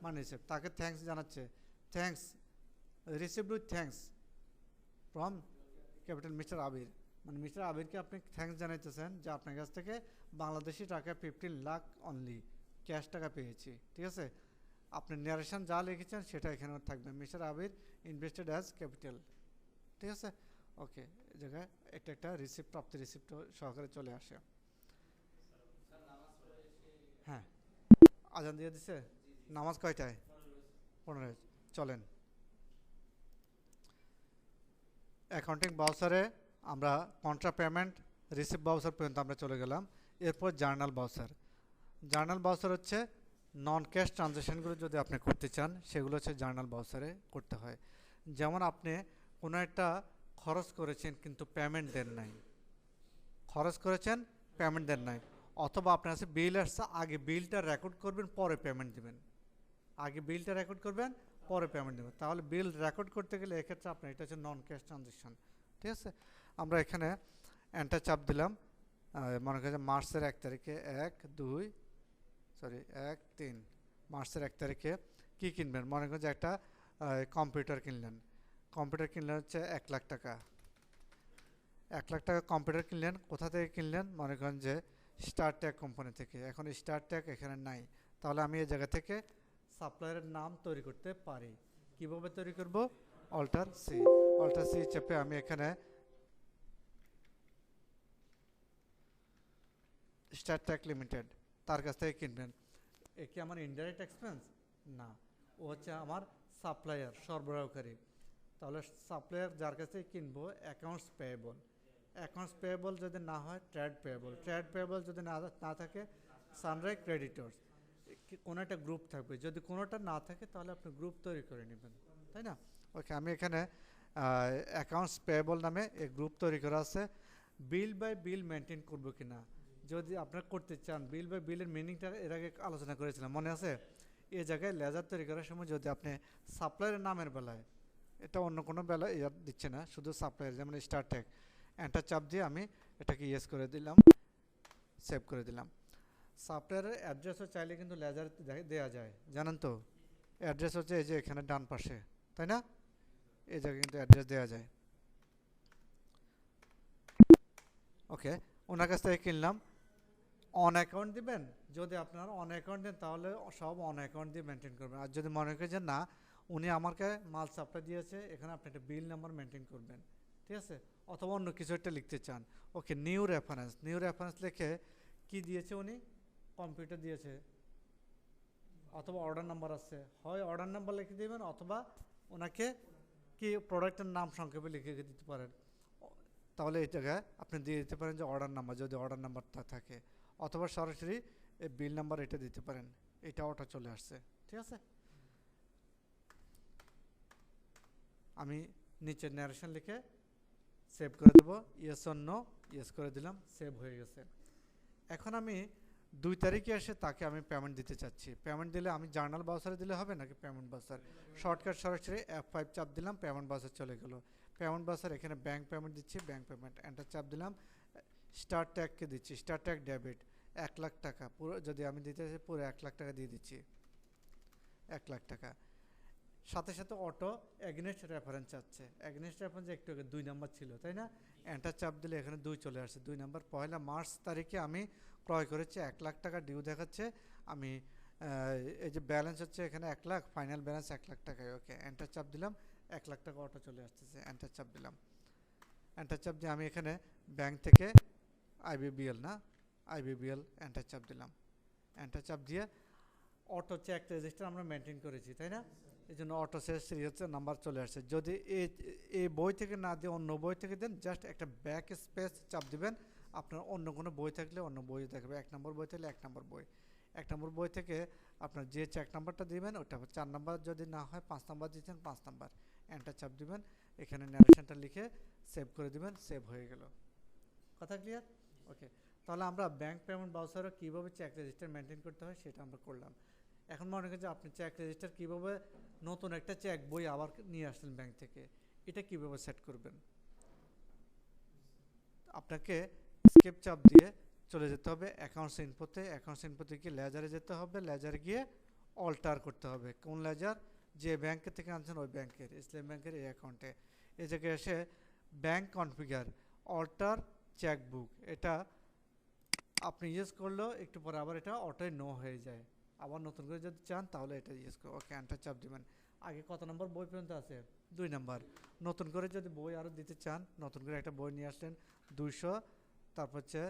মানি রিসিভড। তাকে থ্যাঙ্কস জানাচ্ছে, thanks received with thanks from capital mister Abir. মানে মিস্টার আবিরকে আপনি থ্যাঙ্কস জানাইতেছেন যে আপনার কাছ থেকে বাংলাদেশি টাকা 15 লাখ অনলি ক্যাশ টাকা পেয়েছি। ঠিক আছে, আপনি ন্যারেশন যা লিখেছেন সেটা এখানে থাকবে, মিস্টার আবির ইনভেস্টেড অ্যাজ ক্যাপিটাল। ঠিক আছে, ওকে। এই জায়গায় এটা একটা রিসিপ্ট, প্রাপ্তি রিসিপ্ট সহকারে চলে আসে। হ্যাঁ, আজান দিয়ে দিছে। নামাজ কয়টায়? 15। চলেন, অ্যাকাউন্টিং বাউচারে আমরা কন্ট্রা পেমেন্ট রিসিভ বাউচার পর্যন্ত আমরা চলে গেলাম। এরপর জার্নাল বাউচার। জার্নাল বাউচার হচ্ছে নন ক্যাশ ট্রানজ্যাকশানগুলো যদি আপনি করতে চান সেগুলো হচ্ছে জার্নাল বাউচারে করতে হয়। যেমন আপনি কোনো একটা খরচ করেছেন কিন্তু পেমেন্ট দেন নাই, খরচ করেছেন পেমেন্ট দেন নাই, অথবা আপনার কাছে বিল আসছে, আগে বিলটা রেকর্ড করবেন পরে পেমেন্ট দেবেন, আগে বিলটা রেকর্ড করবেন পরে পেমেন্ট দেবেন। তাহলে বিল রেকর্ড করতে গেলে এক্ষেত্রে আপনার এটা হচ্ছে নন ক্যাশ ট্রানজ্যাকশান। ঠিক আছে, আমরা এখানে এন্টার চাপ দিলাম। মনে করেন মার্চের 1 তারিখে 1-3 মার্চের 1 তারিখে কী কিনবেন, মনে করেন যে একটা কম্পিউটার কিনলেন। কম্পিউটার কিনলেন হচ্ছে 1 লাখ টাকা। 1 লাখ টাকা কম্পিউটার কিনলেন, কোথা থেকে কিনলেন, মনে করেন যে স্টার ট্যাগ কোম্পানি থেকে। এখন স্টার ট্যাগ এখানে নাই, তাহলে আমি এই জায়গা থেকে সাপ্লায়ারের নাম তৈরি করতে পারি। কিভাবে তৈরি করব, অল্টার সি, অল্টার সি চেপে আমি এখানে স্টার ট্যাগ লিমিটেড, তার কাছ থেকে কিনবেন। এ কি আমার ইনডাইরেক্ট এক্সপেন্স? না, ও হচ্ছে আমার সাপ্লায়ার, সরবরাহকারী। তাহলে সাপ্লায়ার যার কাছ থেকে কিনবো অ্যাকাউন্টস পেয়েবল, অ্যাকাউন্টস পেয়েবল যদি না হয় ট্রেড পেয়েবল, ট্রেড পেয়েবল যদি না থাকে সানরাই ক্রেডিটর্স। কোনো একটা গ্রুপ থাকবে, যদি কোনোটা না থাকে তাহলে আপনি গ্রুপ তৈরি করে নেবেন, তাই না? ওকে, আমি এখানে অ্যাকাউন্টস পেয়েবল নামে এই গ্রুপ তৈরি করা আছে। বিল বাই বিল মেনটেন করবো কিনা, যদি আপনারা করতে চান, বিল বাই বিলের মিনিংটা এর আগে আলোচনা করেছিলাম, মনে আছে? এই জায়গায় লেজার তৈরি করার সময় যদি আপনি সাপ্লায়ারের নামের বেলায়, এটা অন্য কোনো বেলায় ইয়ার দিচ্ছে না, শুধু সাপ্লায়ার, যেমন স্টার ট্যাগ, এন্টার চাপ দিয়ে আমি এটাকে ইয়েস করে দিলাম, সেভ করে দিলাম। সাপ্লায়ারের অ্যাড্রেসও চাইলে কিন্তু লেজার দেওয়া যায়, জানেন তো? অ্যাড্রেস হচ্ছে এই যে এখানে ডান পাশে, তাই না? এই জায়গায় কিন্তু অ্যাড্রেস দেওয়া যায়। ওকে, ওনার কাছ থেকে কিনলাম। অন অ্যাকাউন্ট দিবেন, যদি আপনারা অন অ্যাকাউন্ট দেন তাহলে সব অন অ্যাকাউন্ট দিয়ে মেনটেন করবেন। আর যদি মনে করেন যে না, উনি আমাকে মাল সাপ্লাই দিয়েছে, এখানে আপনি একটা বিল নাম্বার মেনটেন করবেন। ঠিক আছে, অথবা অন্য কিছু একটা লিখতে চান, ওকে, নিউ রেফারেন্স, নিউ রেফারেন্স লিখে কি দিয়েছে উনি, কম্পিউটার দিয়েছে, অথবা অর্ডার নাম্বার আছে, হয় অর্ডার নাম্বার লিখে দেবেন, অথবা ওনাকে কি প্রোডাক্টের নাম সংক্ষেপে লিখে দিতে পারেন। তাহলে এই জায়গায় আপনি দিয়ে দিতে পারেন যে অর্ডার নাম্বার, যদি অর্ডার নাম্বারটা থাকে, অথবা সরাসরি এই বিল নাম্বার এটা দিতে পারেন। এটা ওটা চলে আসছে। ঠিক আছে, আমি নিচে ন্যারেশন লিখে সেভ করে দেবো, ইয়েস অর নো, ইয়েস করে দিলাম, সেভ হয়ে গেছে। এখন আমি 2 তারিখে এসে তাকে আমি পেমেন্ট দিতে চাচ্ছি। পেমেন্ট দিলে আমি জার্নাল বাউচারে দিলে হবে নাকি পেমেন্ট বাউচার? শর্টকাট সরাসরি F5 চাপ দিলাম, পেমেন্ট বাউচার চলে গেল। পেমেন্ট বাউচার এখানে ব্যাঙ্ক পেমেন্ট দিচ্ছি, ব্যাঙ্ক পেমেন্ট, এন্টার চাপ দিলাম। স্টার ট্যাগকে দিচ্ছি, স্টার ট্যাগ ডেবিট 1 লাখ টাকা, পুরো যদি আমি দিতে চাই পুরো 1 লাখ টাকা দিয়ে দিচ্ছি, 1 লাখ টাকা। সাথে সাথে অটো এগনেস্ট রেফারেন্স চাচ্ছে, এগনেস্ট রেফারেন্স একটু আগে 2 নাম্বার ছিল, তাই না? এন্টার চাপ দিলে এখানে 2 চলে আসছে, 2 নাম্বার। 1 মার্চ তারিখে আমি ক্রয় করেছি, 1 লাখ টাকা ডিউ দেখাচ্ছে। আমি এই যে ব্যালেন্স হচ্ছে এখানে 1 লাখ, ফাইনাল ব্যালেন্স 1 লাখ টাকায়। ওকে, এন্টার চাপ দিলাম, 1 লাখ টাকা অটো চলে আসতেছে, এন্টার চাপ দিলাম। এন্টার চাপ দিয়ে আমি এখানে ব্যাংক থেকে আইবিবিএল না, আইবিবিএল এন্টার চাপ দিলাম। এন্টার চাপ দিয়ে অটো চেক রেজিস্টার আমরা মেনটেন করেছি, তাই না? এই জন্য অটো সিরিজ হচ্ছে নাম্বার চলে আসছে। যদি এই বই থেকে না দিয়ে অন্য বই থেকে দেন, জাস্ট একটা ব্যাক স্পেস চাপ দিবেন, আপনার অন্য কোনো বই থাকলে অন্য বই দেখবে, 1 নম্বর বই থাকলে 1 নম্বর বই। 1 নম্বর বই থেকে আপনার যে চেক নাম্বারটা দিবেন ওটা 4 নাম্বার, যদি না হয় 5 নাম্বার দিচ্ছেন 5 নাম্বার, এন্টার চাপ দিবেন, এখানে ন্যারেশনটা লিখে সেভ করে দিবেন, সেভ হয়ে গেল। কথা ক্লিয়ার? ওকে, তাহলে আমরা ব্যাংক পেমেন্ট বাউচারে কীভাবে চেক রেজিস্টার মেনটেন করতে হয় সেটা আমরা করলাম। এখন মনে করেন যে আপনি চেক রেজিস্টার কীভাবে নতুন একটা চেক বই আবার নিয়ে আসলেন ব্যাংক থেকে, এটা কীভাবে সেট করবেন? আপনাকে স্কেপ চাপ দিয়ে চলে যেতে হবে অ্যাকাউন্টস ইনফোতে, অ্যাকাউন্টস ইনফোতে গিয়ে লেজারে যেতে হবে, লেজারে গিয়ে অল্টার করতে হবে। কোন লেজার? যে ব্যাংকের থেকে আনছেন ওই ব্যাংকের, ইসলাম ব্যাংকের এই অ্যাকাউন্টে। এই জায়গায় এসে ব্যাংক কনফিগার অল্টার চেকবুক, এটা আপনি ইউজ করলেও একটু পরে আবার এটা অটোই নো হয়ে যায়। আবার নতুন করে যদি চান তাহলে এটা ইউজ করো। ওকে, এন্টার চাপ দিবেন। আগে কত নম্বর বই পর্যন্ত আছে? 2 নম্বর। নতুন করে যদি বই আরও দিতে চান, নতুন করে একটা বই নিয়ে আসলেন 200, তারপর হচ্ছে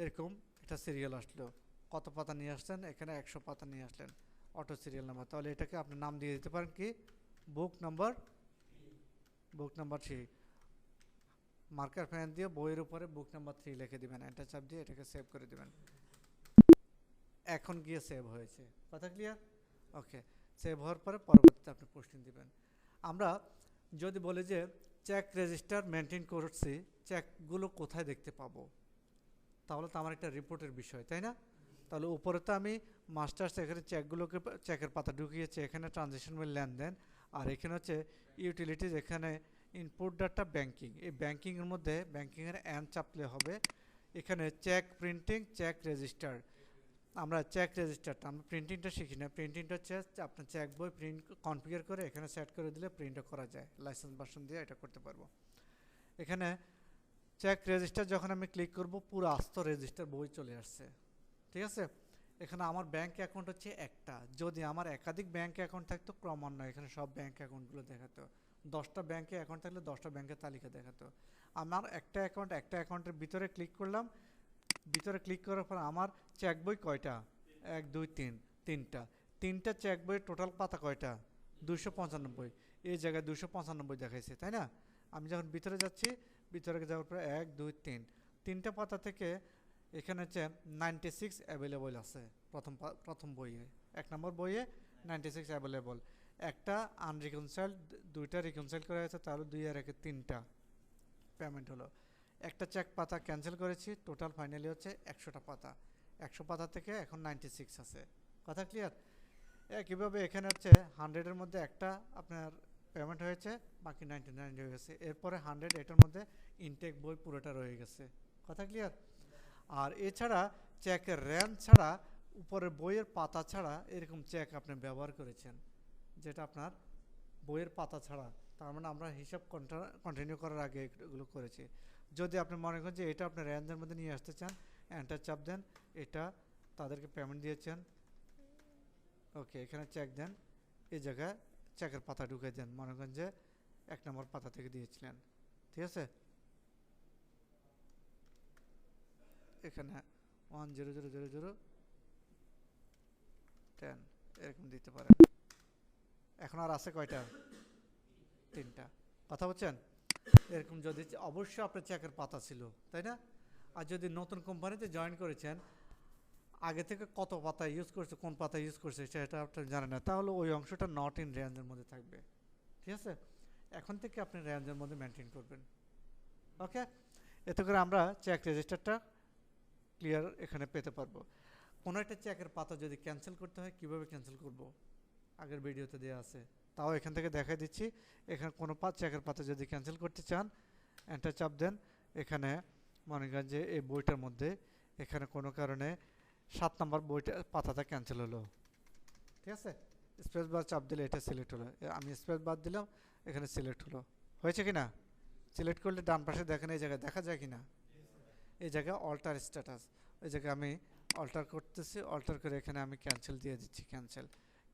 এরকম একটা সিরিয়াল আসলো, কত পাতা নিয়ে আসলেন? এখানে 100 পাতা নিয়ে আসলেন, অটো সিরিয়াল নাম্বার। তাহলে এটাকে আপনি নাম দিয়ে দিতে পারেন কি? বুক নাম্বার 3। মার্কার পেন দিয়ে বইয়ের উপরে বুক নাম্বার 3 লিখে দিবেন, এন্টার চাপ দিয়ে এটাকে সেভ করে দিবেন। এখন গিয়ে সেভ হয়েছে। কথা ক্লিয়ার? ওকে, সেভ হওয়ার পরে পরবর্তীতে আপনি পোস্টিং দিবেন। আমরা যদি বলি যে চেক রেজিস্টার মেনটেন করছি, চেকগুলো কোথায় দেখতে পাবো? তাহলে তো আমার একটা রিপোর্টের বিষয়, তাই না? তাহলে উপরে তো আমি মাস্টার্স, এখানে চেকগুলোকে চেকের পাতা ঢুকিয়েছে, এখানে ট্রানজ্যাকশন বা লেনদেন, আর এখানে হচ্ছে ইউটিলিটিজ, এখানে ইনপুট ডাটা ব্যাংকিং। এই ব্যাংকিংয়ের মধ্যে ব্যাংকিংয়ের অ্যান চাপলে হবে। এখানে চেক প্রিন্টিং, চেক রেজিস্টার। আমরা চেক রেজিস্টারটা, আমরা প্রিন্টিংটা শিখি না। প্রিন্টিংটা হচ্ছে আপনার চেক বই প্রিন্ট কনফিগার করে এখানে সেট করে দিলে প্রিন্টও করা যায়, লাইসেন্স ভার্সন দিয়ে এটা করতে পারবো। এখানে চেক রেজিস্টার যখন আমি ক্লিক করব, পুরো আস্ত রেজিস্টার বই চলে আসছে, ঠিক আছে? এখানে আমার ব্যাংক অ্যাকাউন্ট হচ্ছে একটা, যদি আমার একাধিক ব্যাংক অ্যাকাউন্ট থাকতো ক্রমান্বয়ে এখানে সব ব্যাংক অ্যাকাউন্টগুলো দেখাতো। 10টা ব্যাংকে অ্যাকাউন্ট থাকলে 10টা ব্যাংকের তালিকা দেখাতো। আমার একটা অ্যাকাউন্টের ভিতরে ক্লিক করলাম, ভিতরে ক্লিক করার পর আমার চেক বই কয়টা? 1 2 3, 3টা চেক বইয়ের টোটাল পাতা কয়টা? 295। এই জায়গায় 295 দেখাইছে, তাই না? আমি যখন ভিতরে যাচ্ছি, ভিতরে যাওয়ার পরে 1 2 3, 3টা পাতা থেকে এখানে হচ্ছে 96 অ্যাভেলেবল আছে প্রথম বইয়ে। 1 নম্বর বইয়ে 96 অ্যাভেলেবল। একটা আনরিকনসাইল্ড, 2টা রিকনসাইল করা হয়েছে, তাহলে 2 আর 1 3টা পেমেন্ট হলো। একটা চেক পাতা ক্যান্সেল করেছি, টোটাল ফাইনালি হচ্ছে 100টা পাতা। 100 পাতা থেকে এখন 96 আছে। কথা ক্লিয়ার? একইভাবে এখানে হচ্ছে 100-এর মধ্যে একটা আপনার পেমেন্ট হয়েছে, বাকি 99 হয়ে গেছে। এরপরে 100, এটার মধ্যে ইনটেক বই পুরোটা রয়ে গেছে। কথা ক্লিয়ার? আর এছাড়া চেকের র্যান ছাড়া, উপরের বইয়ের পাতা ছাড়া এরকম চেক আপনি ব্যবহার করেছেন, যেটা আপনার বইয়ের পাতা ছাড়া। তার মানে আমরা হিসাব কন্টিনিউ করার আগে এগুলো করেছি। যদি আপনি মনে করেন যে এটা আপনি রেঞ্জের মধ্যে নিয়ে আসতে চান, এন্টার চাপ দেন, এটা তাদেরকে পেমেন্ট দিয়েছেন, ওকে, এখানে চেক দেন, এই জায়গায় চেকের পাতা ঢুকে দেন, মনে করেন যে 1 নম্বর পাতা থেকে দিয়েছিলেন, ঠিক আছে? এখানে 1000010 এরকম দিতে পারেন। এখন আর আছে কয়টা? 3টা। কথা বলছেন? এরকম যদি অবশ্যই আপনার চেকের পাতা ছিল, তাই না? আর যদি নতুন কোম্পানিতে জয়েন করেছেন, আগে থেকে কত পাতা ইউজ করছে, কোন পাতা ইউজ করছে সেটা আপনি জানেন না, তাহলে ওই অংশটা নট ইন রেঞ্জের মধ্যে থাকবে, ঠিক আছে? এখন থেকে আপনি রেঞ্জের মধ্যে মেনটেন করবেন। ওকে, এতে করে আমরা চেক রেজিস্টারটা ক্লিয়ার এখানে পেতে পারবো। কোনো একটা চেকের পাতা যদি ক্যান্সেল করতে হয়, কিভাবে ক্যান্সেল করব? আগের ভিডিওতে দেওয়া আছে, তাও এখান থেকে দেখাই দিচ্ছি। এখানে কোনো চেকের পাতা যদি ক্যান্সেল করতে চান, এন্টার চাপ দেন। এখানে মনে করেন যে এই বইটার মধ্যে এখানে কোনো কারণে 7 নম্বর বইটা পাতাটা ক্যান্সেল হলো, ঠিক আছে? স্পেস বার চাপ দিলে এটা সিলেক্ট হলো। আমি স্পেস বার দিলাম, এখানে সিলেক্ট হলো। হয়েছে কি না? সিলেক্ট করলে ডান পাশে দেখেন এই জায়গায় দেখা যায় কি না? এই জায়গায় অল্টার স্ট্যাটাস, এই জায়গায় আমি অল্টার করতেছি, অল্টার করে এখানে আমি ক্যান্সেল দিয়ে দিচ্ছি।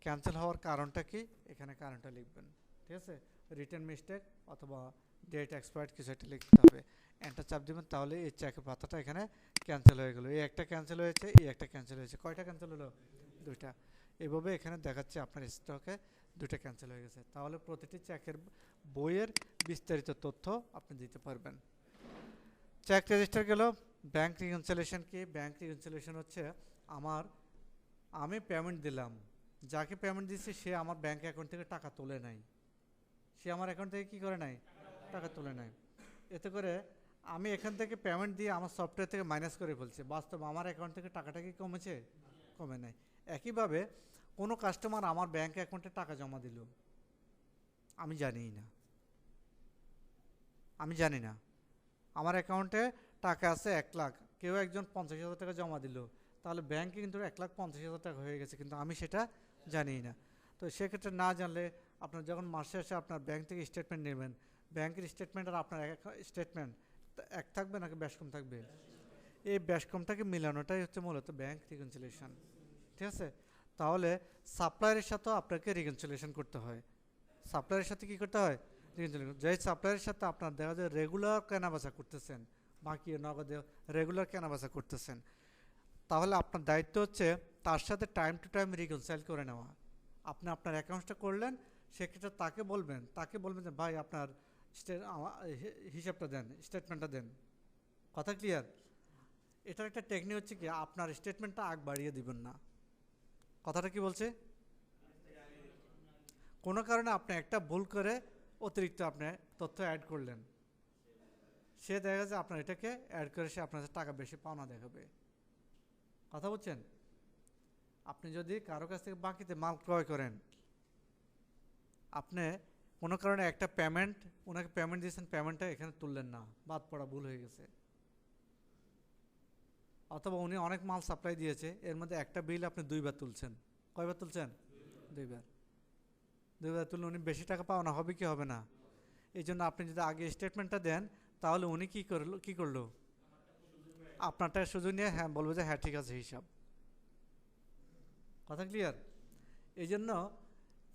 ক্যান্সেল হওয়ার কারণটা কি? এখানে কারণটা লিখবেন, ঠিক আছে? রিটার্ন মিস্টেক অথবা ডেট এক্সপায়ার্ড কিছু একটা লিখতে হবে, এন্টার চাপ দিবেন, তাহলে এই চেকের পাতাটা এখানে ক্যান্সেল হয়ে গেল। এই একটা ক্যান্সেল হয়েছে, এই একটা ক্যান্সেল হয়েছে। কয়টা ক্যান্সেল হলো? 2টা। এইভাবে এখানে দেখাচ্ছে আপনার স্টকে 2টা ক্যান্সেল হয়ে গেছে। তাহলে প্রতিটি চেকের বইয়ের বিস্তারিত তথ্য আপনি দিতে পারবেন। চেক রেজিস্টার গেল, ব্যাংক রিকনসিলিয়েশন কি? ব্যাংক রিকনসিলিয়েশন হচ্ছে আমি পেমেন্ট দিলাম, যাকে পেমেন্ট দিচ্ছি সে আমার ব্যাংক অ্যাকাউন্ট থেকে টাকা তোলে নাই, সে আমার অ্যাকাউন্ট থেকে কী করে নাই, টাকা তোলে নাই। এতে করে আমি এখান থেকে পেমেন্ট দিয়ে আমার সফটওয়্যার থেকে মাইনাস করে ফেলছি, বাস্তব আমার অ্যাকাউন্ট থেকে টাকাটা কি কমেছে? কমে নাই। একইভাবে কোনো কাস্টমার আমার ব্যাংক অ্যাকাউন্টে টাকা জমা দিল, আমি জানি না আমার অ্যাকাউন্টে টাকা আছে 1,00,000, কেউ একজন 50,000 টাকা জমা দিল, তাহলে ব্যাংকে কিন্তু 1,50,000 টাকা হয়ে গেছে, কিন্তু আমি সেটা জানি না। তো সেক্ষেত্রে না জানলে আপনার যখন মাসে আসে আপনার ব্যাংক থেকে স্টেটমেন্ট নেবেন, ব্যাংকের স্টেটমেন্ট আর আপনার স্টেটমেন্ট এক থাকবে নাকি ব্যাস কম থাকবে? এই ব্যাস কমটাকে মিলানোটাই হচ্ছে মূলত ব্যাংক রিকনসিলিয়েশন। ঠিক আছে? তাহলে সাপ্লায়ারের সাথেও আপনাকে রিকনসিলিয়েশন করতে হয়। সাপ্লায়ারের সাথে কী করতে হয়? যেই সাপ্লায়ারের সাথে আপনার দেখা যায় রেগুলার কেনাবেচা করতেছেন, বাকি নগদে রেগুলার কেনাবেচা করতেছেন, তাহলে আপনার দায়িত্ব হচ্ছে তার সাথে টাইম টু টাইম রিকনসাইল করে নেওয়া। আপনি আপনার অ্যাকাউন্টটা করলেন, সেক্ষেত্রে তাকে বলবেন যে ভাই আপনার হিসাবটা দেন, স্টেটমেন্টটা দেন। কথা ক্লিয়ার? এটার একটা টেকনিক হচ্ছে কি, আপনার স্টেটমেন্টটা আগ বাড়িয়ে দিবেন না। কথাটা কি বলছে? কোনো কারণে আপনি একটা ভুল করে অতিরিক্ত আপনি তথ্য অ্যাড করলেন, সে দেখা যায় আপনার এটাকে অ্যাড করে সে আপনার টাকা বেশি পাওনা দেখাবে। কথা বলছেন? আপনি যদি কারো কাছ থেকে বাকিতে মাল ক্রয় করেন, আপনি কোনো কারণে একটা ওনাকে পেমেন্ট দিয়েছেন, পেমেন্টটা এখানে তুললেন না, বাদ পড়া ভুল হয়ে গেছে, অথবা উনি অনেক মাল সাপ্লাই দিয়েছে, এর মধ্যে একটা বিল আপনি 2বার তুলছেন। কয়বার তুলছেন? 2বার তুললে উনি বেশি টাকা পাওনা হবে কি হবে না? এই জন্য আপনি যদি আগে স্টেটমেন্টটা দেন, তাহলে উনি কী করলো আপনারটা সুযোগ নিয়ে হ্যাঁ বলবে যে হ্যাঁ ঠিক আছে হিসাব। কথা ক্লিয়ার? এই জন্য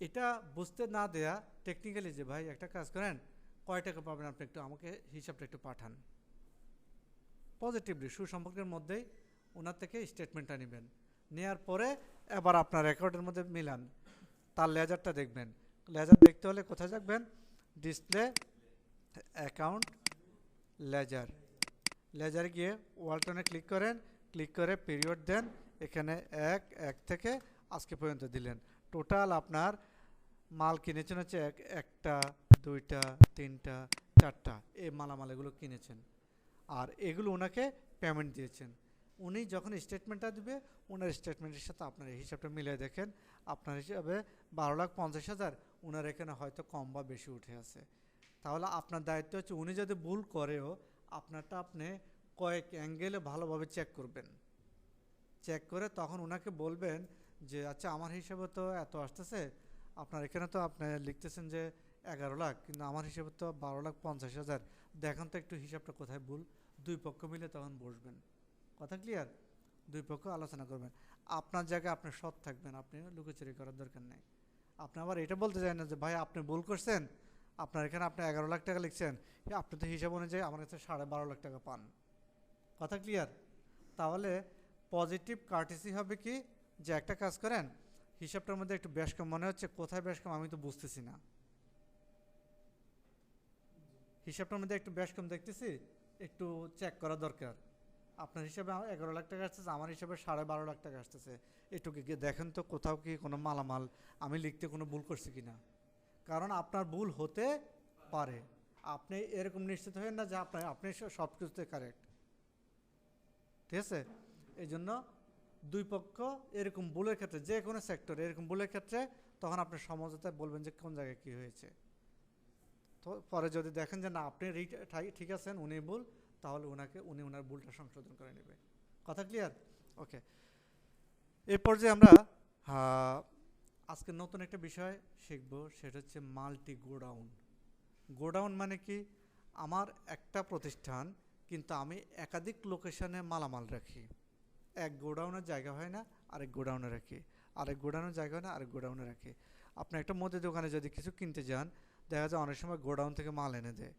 এটা বুঝতে না দেয়া টেকনিক্যালি, যে ভাই একটা কাজ করেন, কয় টাকা পাবেন আপনি একটু আমাকে হিসাবটা একটু পাঠান, পজিটিভলি সুসম্পর্কের মধ্যেই ওনার থেকে স্টেটমেন্টটা নেবেন, নেওয়ার পরে এবার আপনার রেকর্ডের মধ্যে মিলান, তার লেজারটা দেখবেন। লেজার দেখতে হলে কোথায় যাবেন? ডিসপ্লে, অ্যাকাউন্ট, লেজারে গিয়ে ওয়ালটনে ক্লিক করেন, ক্লিক করে পিরিয়ড দেন, এখানে 1 থেকে আজকে পর্যন্ত দিলেন। টোটাল আপনার মাল কিনেছেন হচ্ছে 1টা 2টা 3টা 4টা, এই মালামাল এগুলো কিনেছেন, আর এগুলো ওনাকে পেমেন্ট দিয়েছেন। উনি যখন স্টেটমেন্টটা দিবে, ওনার স্টেটমেন্টের সাথে আপনার এই হিসাবটা মিলিয়ে দেখেন, আপনার হিসাবে 12,50,000, ওনার এখানে হয়তো কম বা বেশি উঠে আছে। তাহলে আপনার দায়িত্ব হচ্ছে উনি যদি ভুল করেও আপনারটা আপনি কয়েক অ্যাঙ্গেলে ভালোভাবে চেক করবেন, চেক করে তখন ওনাকে বলবেন যে আচ্ছা আমার হিসাবে তো এত আসতেছে, আপনার এখানে তো আপনি লিখতেছেন যে 11 লাখ, কিন্তু আমার হিসাবে তো 12,50,000, দেখেন তো একটু হিসাবটা কোথায় ভুল। দুই পক্ষ মিলে তখন বসবেন। কথা ক্লিয়ার? দুই পক্ষ আলোচনা করবেন, আপনার জায়গায় আপনি সৎ থাকবেন, আপনি লুকোচুরি করার দরকার নেই। আপনি আবার এটা বলতে চান না যে ভাই আপনি ভুল করছেন, আপনার এখানে আপনি 11 লাখ টাকা লিখছেন, আপনি তো হিসাব অনুযায়ী আমার কাছে 12.5 লাখ টাকা পান। কথা ক্লিয়ার? তাহলে পজিটিভ কার্টেসি হবে কি, যে একটা কাজ করেন, হিসাবটার মধ্যে একটু বেশ কম মনে হচ্ছে, কোথায় বেশ কম আমি তো বুঝতেছি না, হিসাবটার মধ্যে একটু বেশ কম দেখতেছি, একটু চেক করা দরকার। আপনার হিসাবে 11 লাখ টাকা আসতেছে, আমার হিসাবে 12.5 লাখ টাকা আসতেছে, একটু গিয়ে দেখেন তো কোথাও কি কোনো মালামাল আমি লিখতে কোনো ভুল করছি কি না, কারণ আপনার ভুল হতে পারে, আপনি এরকম নিশ্চিত হবেন না যে আপনি সব কিছুতে কারেক্ট। ঠিক আছে? এই জন্য দুই পক্ষ এরকম ভুলের ক্ষেত্রে, যে কোনো সেক্টরে এরকম ভুলের ক্ষেত্রে, তখন আপনি সমঝোতায় বলবেন যে কোন জায়গায় কী হয়েছে। তো পরে যদি দেখেন যে না আপনি ঠিক আছেন, উনি ভুল, তাহলে উনি ওনার ভুলটা সংশোধন করে নেবে। কথা ক্লিয়ার? ওকে, এরপর যে আমরা আজকে নতুন একটা বিষয় শিখব, সেটা হচ্ছে মাল্টি গোডাউন। গোডাউন মানে কি? আমার একটা প্রতিষ্ঠান, কিন্তু আমি একাধিক লোকেশনে মালামাল রাখি, এক গোডাউনের জায়গা হয় না আরেক গোডাউনে রাখি, আরেক গোডাউনের জায়গা হয় না আরেক গোডাউনে রাখি। আপনি একটা মুদি দোকানে যদি কিছু কিনতে যান, দেখা যায় অনেক সময় গোডাউন থেকে মাল এনে দেয়,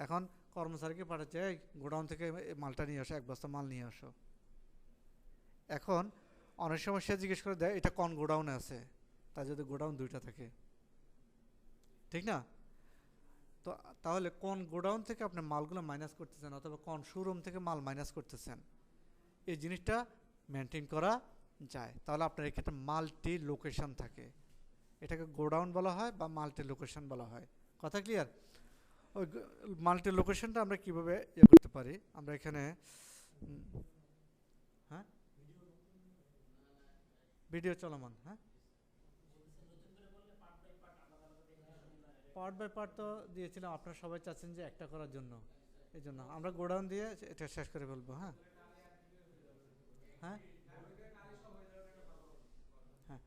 এখন কর্মচারীকে পাঠাচ্ছে এই গোডাউন থেকে মালটা নিয়ে আসো, 1 বস্তা মাল নিয়ে আসো। এখন অনেক সময় সে জিজ্ঞেস করে দেয় এটা কোন গোডাউনে আছে, তাই যদি গোডাউন 2টা থাকে, ঠিক না? তো তাহলে কোন গোডাউন থেকে আপনি মালগুলো মাইনাস করতেছেন অথবা কোন শোরুম থেকে মাল মাইনাস করতেছেন, এই জিনিসটা মেনটেন করা যায়। তাহলে আপনার এক্ষেত্রে মাল্টি লোকেশন থাকে, এটাকে গোডাউন বলা হয় বা মাল্টি লোকেশন বলা হয়। কথা ক্লিয়ার? ওই মাল্টি লোকেশনটা আমরা কিভাবে ইয়ে করতে পারি, আমরা এখানে হ্যাঁ ভিডিও চলমান, হ্যাঁ পার্ট বাই পার্ট তো দিয়েছিলাম, আপনারা সবাই চাচ্ছেন যে একটা করার জন্য, এই জন্য আমরা গোডাউন দিয়ে এটা শেষ করে ফেলবো। হ্যাঁ হ্যাঁ হ্যাঁ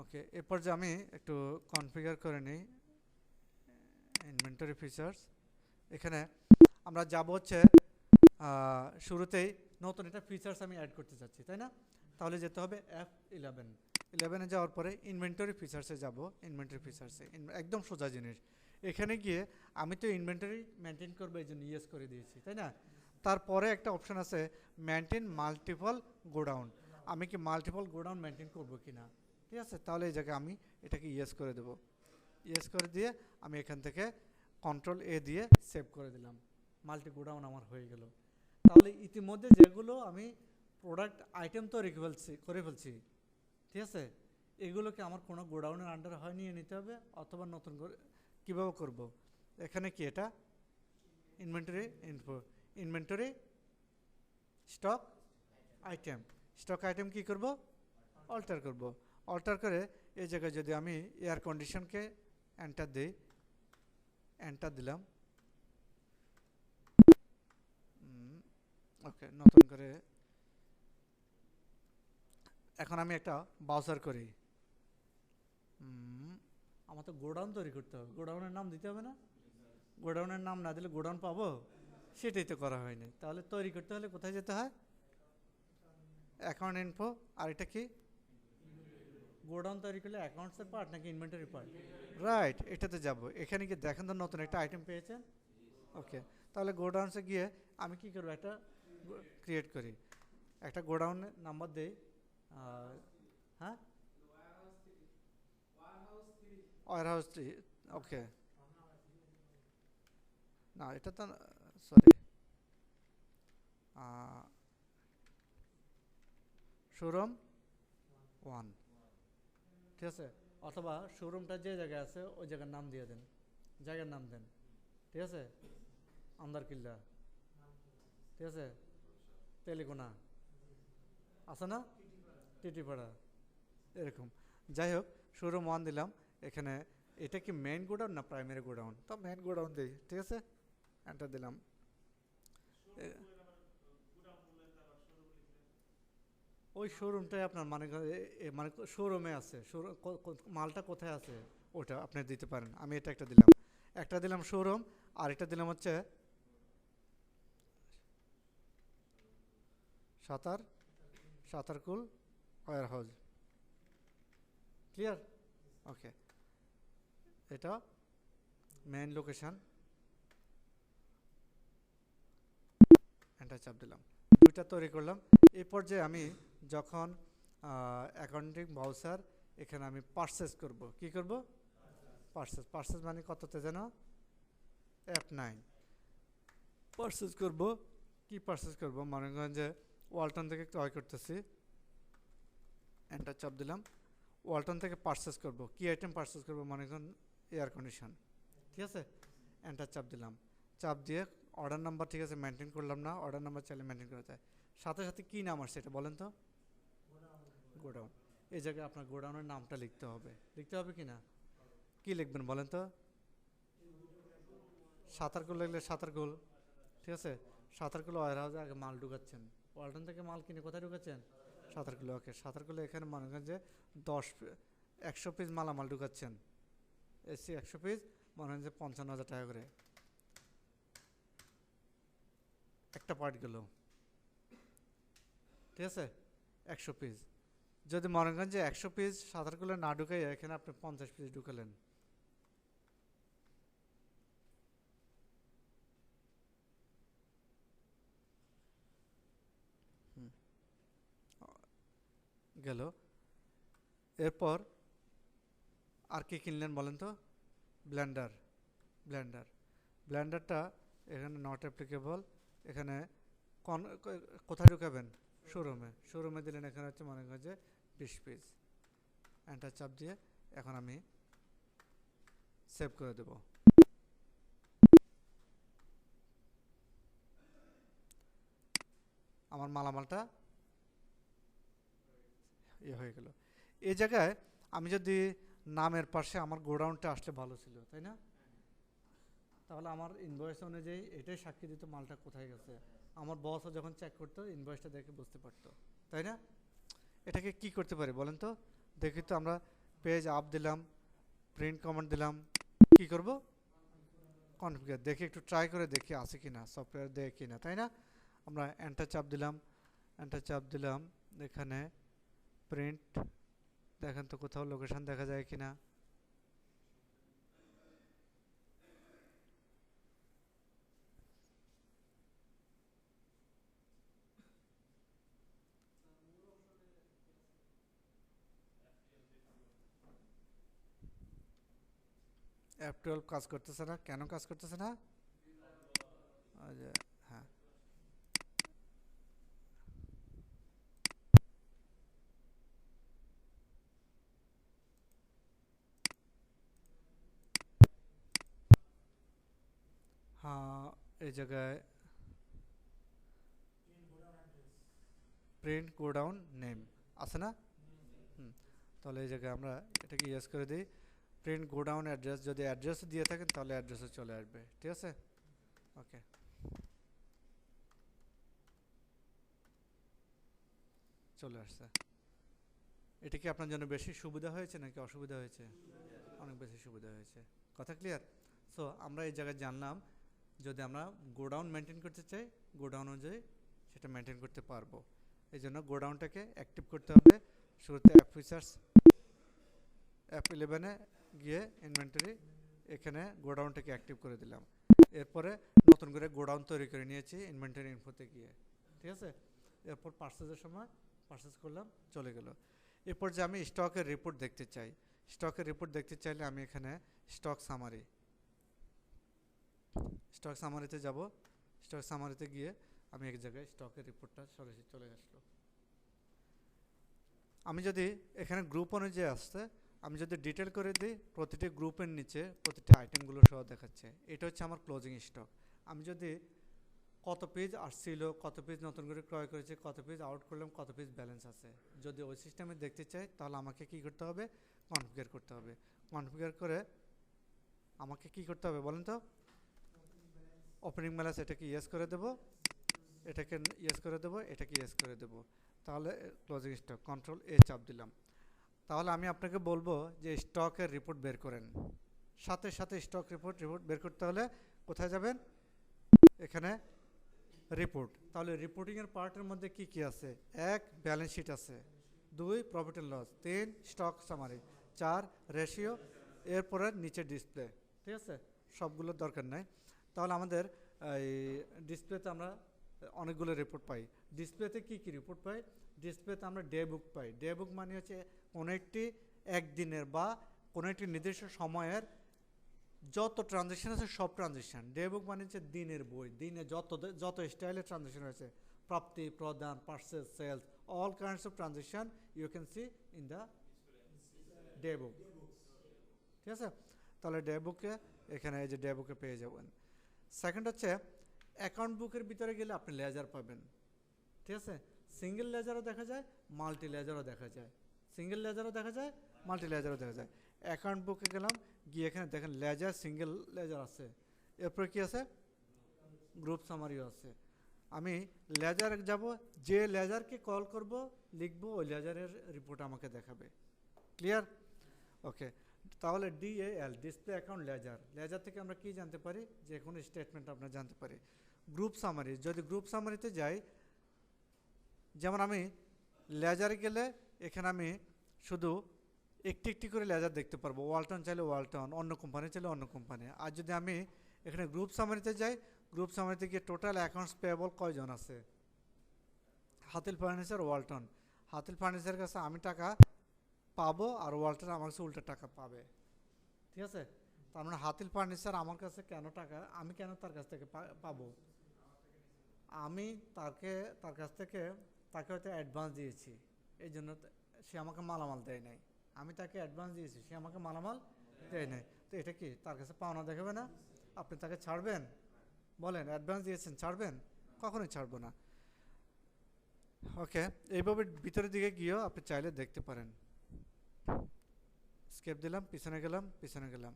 ওকে, এরপর যে আমি একটু কনফিগার করে নিই ইনভেন্টরি ফিচার্স। এখানে আমরা যাব হচ্ছে শুরুতেই নতুন একটা ফিচার্স আমি অ্যাড করতে চাচ্ছি, তাই না? তাহলে যেতে হবে F11 যাওয়ার পরে ইনভেন্টরি ফিচার্সে যাব। ইনভেন্টরি ফিচার্সে একদম সোজা জিনিস, এখানে গিয়ে আমি তো ইনভেন্টরি মেনটেন করবো এই জন্য ইয়েস করে দিয়েছি, তাই না? তারপরে একটা অপশন আছে মেনটেন মাল্টিপল গোডাউন, আমি কি মাল্টিপল গোডাউন মেনটেন করবো কি না, ঠিক আছে? তাহলে এই জায়গায় আমি এটাকে ইয়েস করে দেবো। ইয়েস করে দিয়ে আমি এখান থেকে কন্ট্রোল A দিয়ে সেভ করে দিলাম, মাল্টি গোডাউন আমার হয়ে গেল। তাহলে ইতিমধ্যে যেগুলো আমি প্রোডাক্ট আইটেম তৈরি করে ফেলছি, ঠিক আছে, এগুলোকে আমার কোনো গোডাউনের আন্ডারে হয় নিয়ে নিতে হবে, অথবা নতুন করে কীভাবে করব, এখানে কি এটা inventory info, inventory stock item কি করব, অল্টার করব। অল্টার করে এই জায়গায় যদি আমি এয়ার কন্ডিশনকে এন্টার দিলাম, ওকে, নতুন করে এখন আমি একটা ব্রাউজার করি। আমার তো গোডাউন তৈরি করতে হবে, গোডাউনের নাম দিতে হবে না? গোডাউনের নাম না দিলে গোডাউন পাবো? সেটাই তো করা হয়নি। তাহলে তৈরি করতে হলে কোথায় যেতে হয়? অ্যাকাউন্ট ইনফো, আর এটা কি গোডাউন তৈরি করলে অ্যাকাউন্টসের পার্ট নাকি ইনভেন্টরি পার্ট? রাইট, এটাতে যাব। এখানে গিয়ে দেখেন তো নতুন একটা আইটেম পেয়েছেন। ওকে, তাহলে গোডাউনসে গিয়ে আমি কি করবো, একটা ক্রিয়েট করি, একটা গোডাউনের নাম্বার দেই। হ্যাঁ ওয়ারহাউস 3, ওকে, না এটা তো সরি, শোরুম 1, ঠিক আছে? অথবা শোরুমটা যে জায়গায় আছে ওই জায়গার নাম দিয়ে দেন, জায়গার নাম দেন, ঠিক আছে? আন্দারকিল্লা, ঠিক আছে? তেলেকোনা আছে না, টিটিপাড়া, এরকম। যাই হোক, শোরুম 1 দিলাম। এখানে এটা কি মেইন গোডাউন না প্রাইমারি গোডাউন? তো মেইন গোডাউন দিই, ঠিক আছে, এন্টার দিলাম। ওই শোরুমটাই আপনার মানে মানে শোরুমে আছে, মালটা কোথায় আছে ওটা আপনি দিতে পারেন। আমি এটা একটা দিলাম শোরুম, আর এটা দিলাম হচ্ছে সাতারকুল ওয়ার হাউস। ক্লিয়ার? ওকে, এটা মেইন লোকেশন, এন্টার চাপ দিলাম, দুইটা তৈরি করলাম। এই পর্যায়ে আমি যখন অ্যাকাউন্টিং ভাউচার, এখানে আমি পারচেস করব, কি করব, পারচেস মানে কততে যেন F9 পারচেস করব। কি পারচেস করব, মনে করেন যে ওয়ালটন থেকে ক্রয় করতেছি, এন্টার চাপ দিলাম। ওয়ালটন থেকে পারচেস করব, কি আইটেম পারচেস করব, মনে করেন এয়ার কন্ডিশন, ঠিক আছে? এন্টার চাপ দিলাম, চাপ দিয়ে অর্ডার নাম্বার, ঠিক আছে, মেনটেন করলাম না, অর্ডার নাম্বার চাইলে মেনটেন করা যায়। সাথে সাথে কী নাম আসছে এটা বলেন তো? গোডাউন। এই জায়গায় আপনার গোডাউনের নামটা লিখতে হবে কি না? কী লিখবেন বলেন তো? সাঁতারকুল লিখলে সাঁতারকুল, ঠিক আছে? সাঁতারকুল ওয়ার হাউসে আগে মাল ঢুকাচ্ছেন, ওয়ালটন থেকে মাল কিনে কোথায় ঢুকাচ্ছেন? সাঁতারকুলে। ওকে, সাঁতারকুলে এখানে মনে করেন যে 100 পিস মালামাল ঢুকাচ্ছেন, এসি 100 পিস, মনে হয় যে 55,000 টাকা করে একটা পার্ট গেল, ঠিক আছে? 100 পিস, যদি মনে করেন যে 100 পিস সাঁতারকুলে না ঢুকাই এখানে আপনি 50 পিস ঢুকালেন, গেল। এরপর আর কি কিনলেন বলেন তো? ব্লেন্ডার, ব্লেন্ডারটা এখানে নট অ্যাপ্লিকেবল, এখানে কোথায় ঢুকাবেন, শোরুমে, শোরুমে দিলেন, এখানে হচ্ছে মনে করেন যে 20 পিস, এন্টার চাপ দিয়ে এখন আমি সেভ করে দেব। আমার মালামালটা হয়ে গেল। এই জায়গায় আমি যদি নামের পাশে আমার গোডাউনটা আসলে ভালো ছিল, তাই না? তাহলে আমার ইনভয়েস অনুযায়ী এটাই সাক্ষী দিত মালটা কোথায় গেছে, আমার বসও যখন চেক করতো ইনভয়েসটা দেখে বুঝতে পারতো, তাই না? এটাকে কি করতে পারি বলেন তো? দেখি তো, আমরা পেজ আপ দিলাম, প্রিন্ট কমান্ড দিলাম, কি করব, কনফিগার, দেখি একটু ট্রাই করে দেখি আছে কিনা, সফটওয়্যার দেয় কিনা, তাই না? আমরা এন্টার চাপ দিলাম, এন্টার চাপ দিলাম, এখানে প্রিন্ট, দেখেন তো কোথাও লোকেশন দেখা যায় কিনা। F12 কাজ করতেছে না, কেন কাজ করতেছে না? হ্যাঁ, হ্যাঁ, এই জায়গায় প্রিন্ট গোডাউন নেম আছে না? তাহলে এই জায়গায় আমরা এটাকে ইয়েস করে দিই, প্রিন্ট গোডাউন অ্যাড্রেস, যদি অ্যাড্রেস দিয়ে থাকেন তাহলে অ্যাড্রেসে চলে আসবে, ঠিক আছে? ওকে, চলে আসছে। এটা কি আপনার জন্য বেশি সুবিধা হয়েছে নাকি অসুবিধা হয়েছে? অনেক বেশি সুবিধা হয়েছে, কথা ক্লিয়ার? সো আমরা এই জায়গায় জানলাম যদি আমরা গোডাউন মেনটেন করতে চাই, গোডাউন অনুযায়ী সেটা মেনটেন করতে পারবো। এই জন্য গোডাউনটাকে অ্যাক্টিভ করতে হবে। শুরুতে অ্যাপ ফিচার্স, F11-এ গিয়ে ইনভেন্টরি, এখানে গোডাউনটাকে অ্যাক্টিভ করে দিলাম। এরপরে নতুন করে গোডাউন তৈরি করে নিয়েছি ইনভেন্টরি ইনফোতে গিয়ে, ঠিক আছে? এরপর পারচেজের সময় পারচেজ করলাম, চলে গেল। এরপর যে আমি স্টকের রিপোর্ট দেখতে চাই, স্টকের রিপোর্ট দেখতে চাইলে আমি এখানে স্টক সামারি, স্টক সামারিতে যাব, স্টক সামারিতে গিয়ে আমি এক জায়গায় স্টকের রিপোর্টটা সরাসরি চলে আসলো। আমি যদি এখানে গ্রুপ অনুযায়ী আসছে, আমি যদি ডিটেল করে দিই, প্রতিটি গ্রুপের নিচে প্রতিটি আইটেমগুলো সহ দেখাচ্ছে। এটা হচ্ছে আমার ক্লোজিং স্টক। আমি যদি কত পেজ আসছিল, কত পেজ নতুন করে ক্রয় করেছে, কত পেজ আউট করলাম, কত পেজ ব্যালেন্স আছে, যদি ওই সিস্টেমে দেখতে চাই তাহলে আমাকে কি করতে হবে, কনফিগার করতে হবে। কনফিগার করে আমাকে কি করতে হবে বলেন তো? ওপেনিং ব্যালেন্স এটাকে ইয়েস করে দেব, এটাকে ইয়েস করে দেব, এটাকে ইয়েস করে দেব, তাহলে ক্লোজিং স্টক, কন্ট্রোল এ চাপ দিলাম। তাহলে আমি আপনাকে বলবো যে স্টকের রিপোর্ট বের করেন, সাথে সাথে স্টক রিপোর্ট বের করতে হলে কোথায় যাবেন, এখানে রিপোর্ট। তাহলে রিপোর্টিংয়ের পার্টের মধ্যে কি কি আছে? 1 ব্যালেন্স শিট আছে, 2 profit and loss, 3 stock summary, 4 ratio, এরপরে নিচে ডিসপ্লে, ঠিক আছে? সবগুলোর দরকার নাই। তাহলে আমাদের এই ডিসপ্লেতে আমরা অনেকগুলো রিপোর্ট পাই। ডিসপ্লেতে কি কি রিপোর্ট পাই? ডিসপ্লেতে আমরা ডে বুক পাই। ডে বুক মানে হচ্ছে কোনো একটি একদিনের বা কোনো একটি নির্দিষ্ট সময়ের যত ট্রানজ্যাকশন আছে সব ট্রানজ্যাকশন। ডে বুক মানে হচ্ছে দিনের বই, দিনে যত স্টাইলের ট্রানজ্যাকশন হয়েছে, প্রাপ্তি, প্রদান, purchase, sales, all kinds of transaction you can see in the day book, ঠিক আছে? তাহলে ডে বুকে এখানে এই যে ডে বুকে পেয়ে যাবেন। সেকেন্ড হচ্ছে অ্যাকাউন্ট বুকের ভিতরে গেলে আপনি লেজার পাবেন, ঠিক আছে? সিঙ্গেল লেজারও দেখা যায়, মাল্টি লেজারও দেখা যায়, সিঙ্গেল লেজারও দেখা যায়, মাল্টি লেজারও দেখা যায়। অ্যাকাউন্ট বুকে গেলাম, গিয়ে এখানে দেখেন লেজার, সিঙ্গেল লেজার আছে, এরপরে কি আছে, গ্রুপ সামারিও আছে। আমি লেজার যাব, যে লেজারকে কল করব লিখব, ওই লেজারের রিপোর্ট আমাকে দেখাবে। ক্লিয়ার? ওকে, তাহলে DAL, display account ledger, ledger থেকে আমরা কি জানতে পারি, যে কোনো স্টেটমেন্ট আমরা জানতে পারি। গ্রুপ সামারি, যদি গ্রুপ সামারিতে যাই, যেমন আমি লেজারে গেলে এখানে আমি শুধু একটি একটি করে লেজার দেখতে পারবো, ওয়ালটন চাইলে ওয়ালটন, অন্য কোম্পানি চাইলে অন্য কোম্পানি। আর যদি আমি এখানে গ্রুপ সামারিতে যাই, গ্রুপ সামারিতে গিয়ে টোটাল অ্যাকাউন্টস পেয়েবল কয়জন আছে, হাতিল ফার্নিচার, ওয়ালটন, হাতিল ফার্নিচারের কাছে আমি টাকা পাবো আর ওয়ালটন আমার কাছে উল্টো টাকা পাবে, ঠিক আছে? তার মানে হাতিল ফার্নিচার আমার কাছে কেন টাকা, আমি কেন তার কাছ থেকে পাবো? আমি তার কাছ থেকে তাকে হয়তো অ্যাডভান্স দিয়েছি, এই জন্য সে আমাকে মালামাল দেয় নাই। আমি তাকে অ্যাডভান্স দিয়েছি, সে আমাকে মালামাল দেয় নাই। তো এটা কি তার কাছে পাওনা দেখাবে না? আপনি তাকে ছাড়বেন? বলেন, অ্যাডভান্স দিয়েছেন, ছাড়বেন? কখনোই ছাড়বো না। ওকে, এইভাবে ভিতরের দিকে গিয়েও আপনি চাইলে দেখতে পারেন। স্কেপ দিলাম, পিছনে গেলাম, পিছনে গেলাম,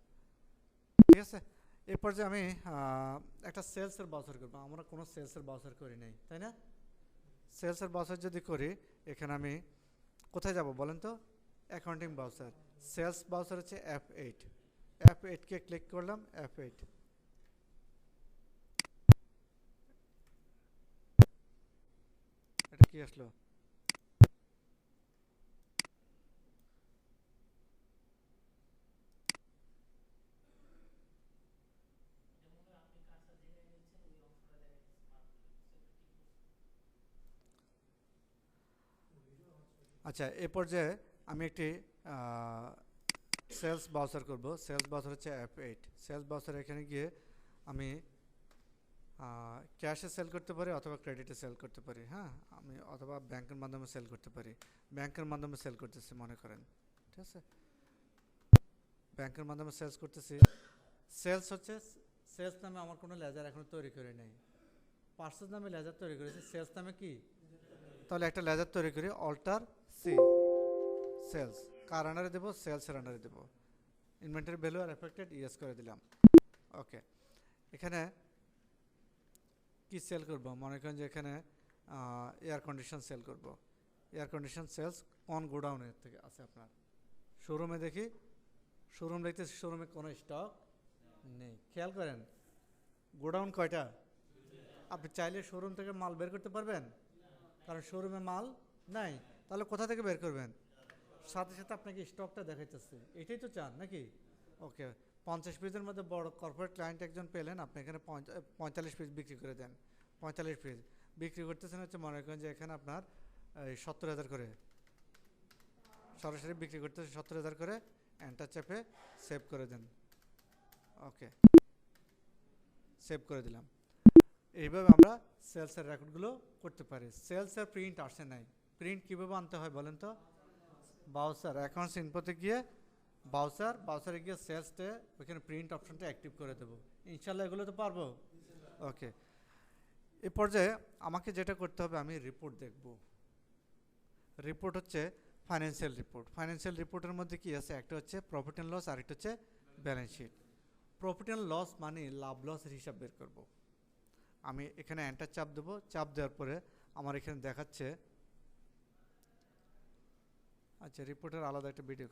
ঠিক আছে। এরপর যে আমি একটা সেলসের বাউচার করবো, আমরা কোনো সেলসের বাউচার করি নাই, তাই না? সেলসের বাউচার যদি করি, এখানে আমি কোথায় যাব বলেন তো? অ্যাকাউন্টিং বাউচার, সেলস বাউচার হচ্ছে F8, F8কে ক্লিক করলাম, F8। এটা কি আসলো? আচ্ছা, এ পর্যায়ে আমি একটি সেলস বাউচার করব। সেলস বাউচার হচ্ছে F8। সেলস বাউচার এখানে গিয়ে আমি ক্যাশে সেল করতে পারি অথবা ক্রেডিটে সেল করতে পারি। হ্যাঁ, আমি অথবা ব্যাংকের মাধ্যমে সেল করতে পারি। ব্যাংকের মাধ্যমে সেল করতেছি মনে করেন, ঠিক আছে। ব্যাংকের মাধ্যমে সেলস করতেছি। সেলস হচ্ছে, সেলস নামে আমার কোনো লেজার এখনো তৈরি করে নেই। পার্সেস নামে লেজার তৈরি করেছি, সেলস নামে কি? তাহলে একটা লেজার তৈরি করি, অল্টার সি, সেলস। কার আন্ডারে দেবো? সেলসের আন্ডারে দেবো। ইনভেন্টরি ভ্যালু আর এফেক্টেড ইয়েস করে দিলাম। ওকে, এখানে কি সেল করব? মনে করেন যে এখানে এয়ার কন্ডিশন সেল করব। এয়ার কন্ডিশন সেলস কোন গোডাউনের থেকে আছে আপনার? শোরুমে দেখি, শোরুম দেখতেছি, শোরুমে কোনো স্টক নেই। খেয়াল করেন, গোডাউন কয়টা? আপনি চাইলে শোরুম থেকে মাল বের করতে পারবেন? কারণ শোরুমে মাল নাই। তাহলে কোথা থেকে বের করবেন? সাথে সাথে আপনাকে স্টকটা দেখাইতেছে, এটাই তো চান নাকি? ওকে, 50 পিসের মধ্যে বড় কর্পোরেট ক্লায়েন্ট একজন পেলেন, আপনি এখানে 45 পিস বিক্রি করে দেন। 45 পিস বিক্রি করতেছেন হচ্ছে, মনে করেন যে এখানে আপনার 70,000 করে সরাসরি বিক্রি করতেছে, 70,000 করে। এন্টার চেপে সেভ করে দেন। ওকে, সেভ করে দিলাম। এইভাবে আমরা সেলসের রেকর্ডগুলো করতে পারি। সেলসের প্রিন্ট আসে নাই, প্রিন্ট কীভাবে আনতে হয় বলেন তো? বাউচার, অ্যাকাউন্টস ইনপুটে গিয়ে বাউচারে গিয়ে সেলসতে ওইখানে প্রিন্ট অপশনটা অ্যাক্টিভ করে দেবো। ইনশাল্লাহ এগুলো তো পারবো। ওকে, এ পর্যায়ে আমাকে যেটা করতে হবে, আমি রিপোর্ট দেখব। রিপোর্ট হচ্ছে ফাইন্যান্সিয়াল রিপোর্ট। ফাইন্যান্সিয়াল রিপোর্টের মধ্যে কি আছে? একটা হচ্ছে প্রফিট অ্যান্ড লস, আর একটা হচ্ছে balance sheet. Profit and loss মানে লাভ লসের হিসাব বের করব। আমি এখানে এন্টার চাপ দেবো। চাপ দেওয়ার পরে আমার এখানে দেখাচ্ছে, আচ্ছা রিপোর্টের আলাদা একটা ভিডিও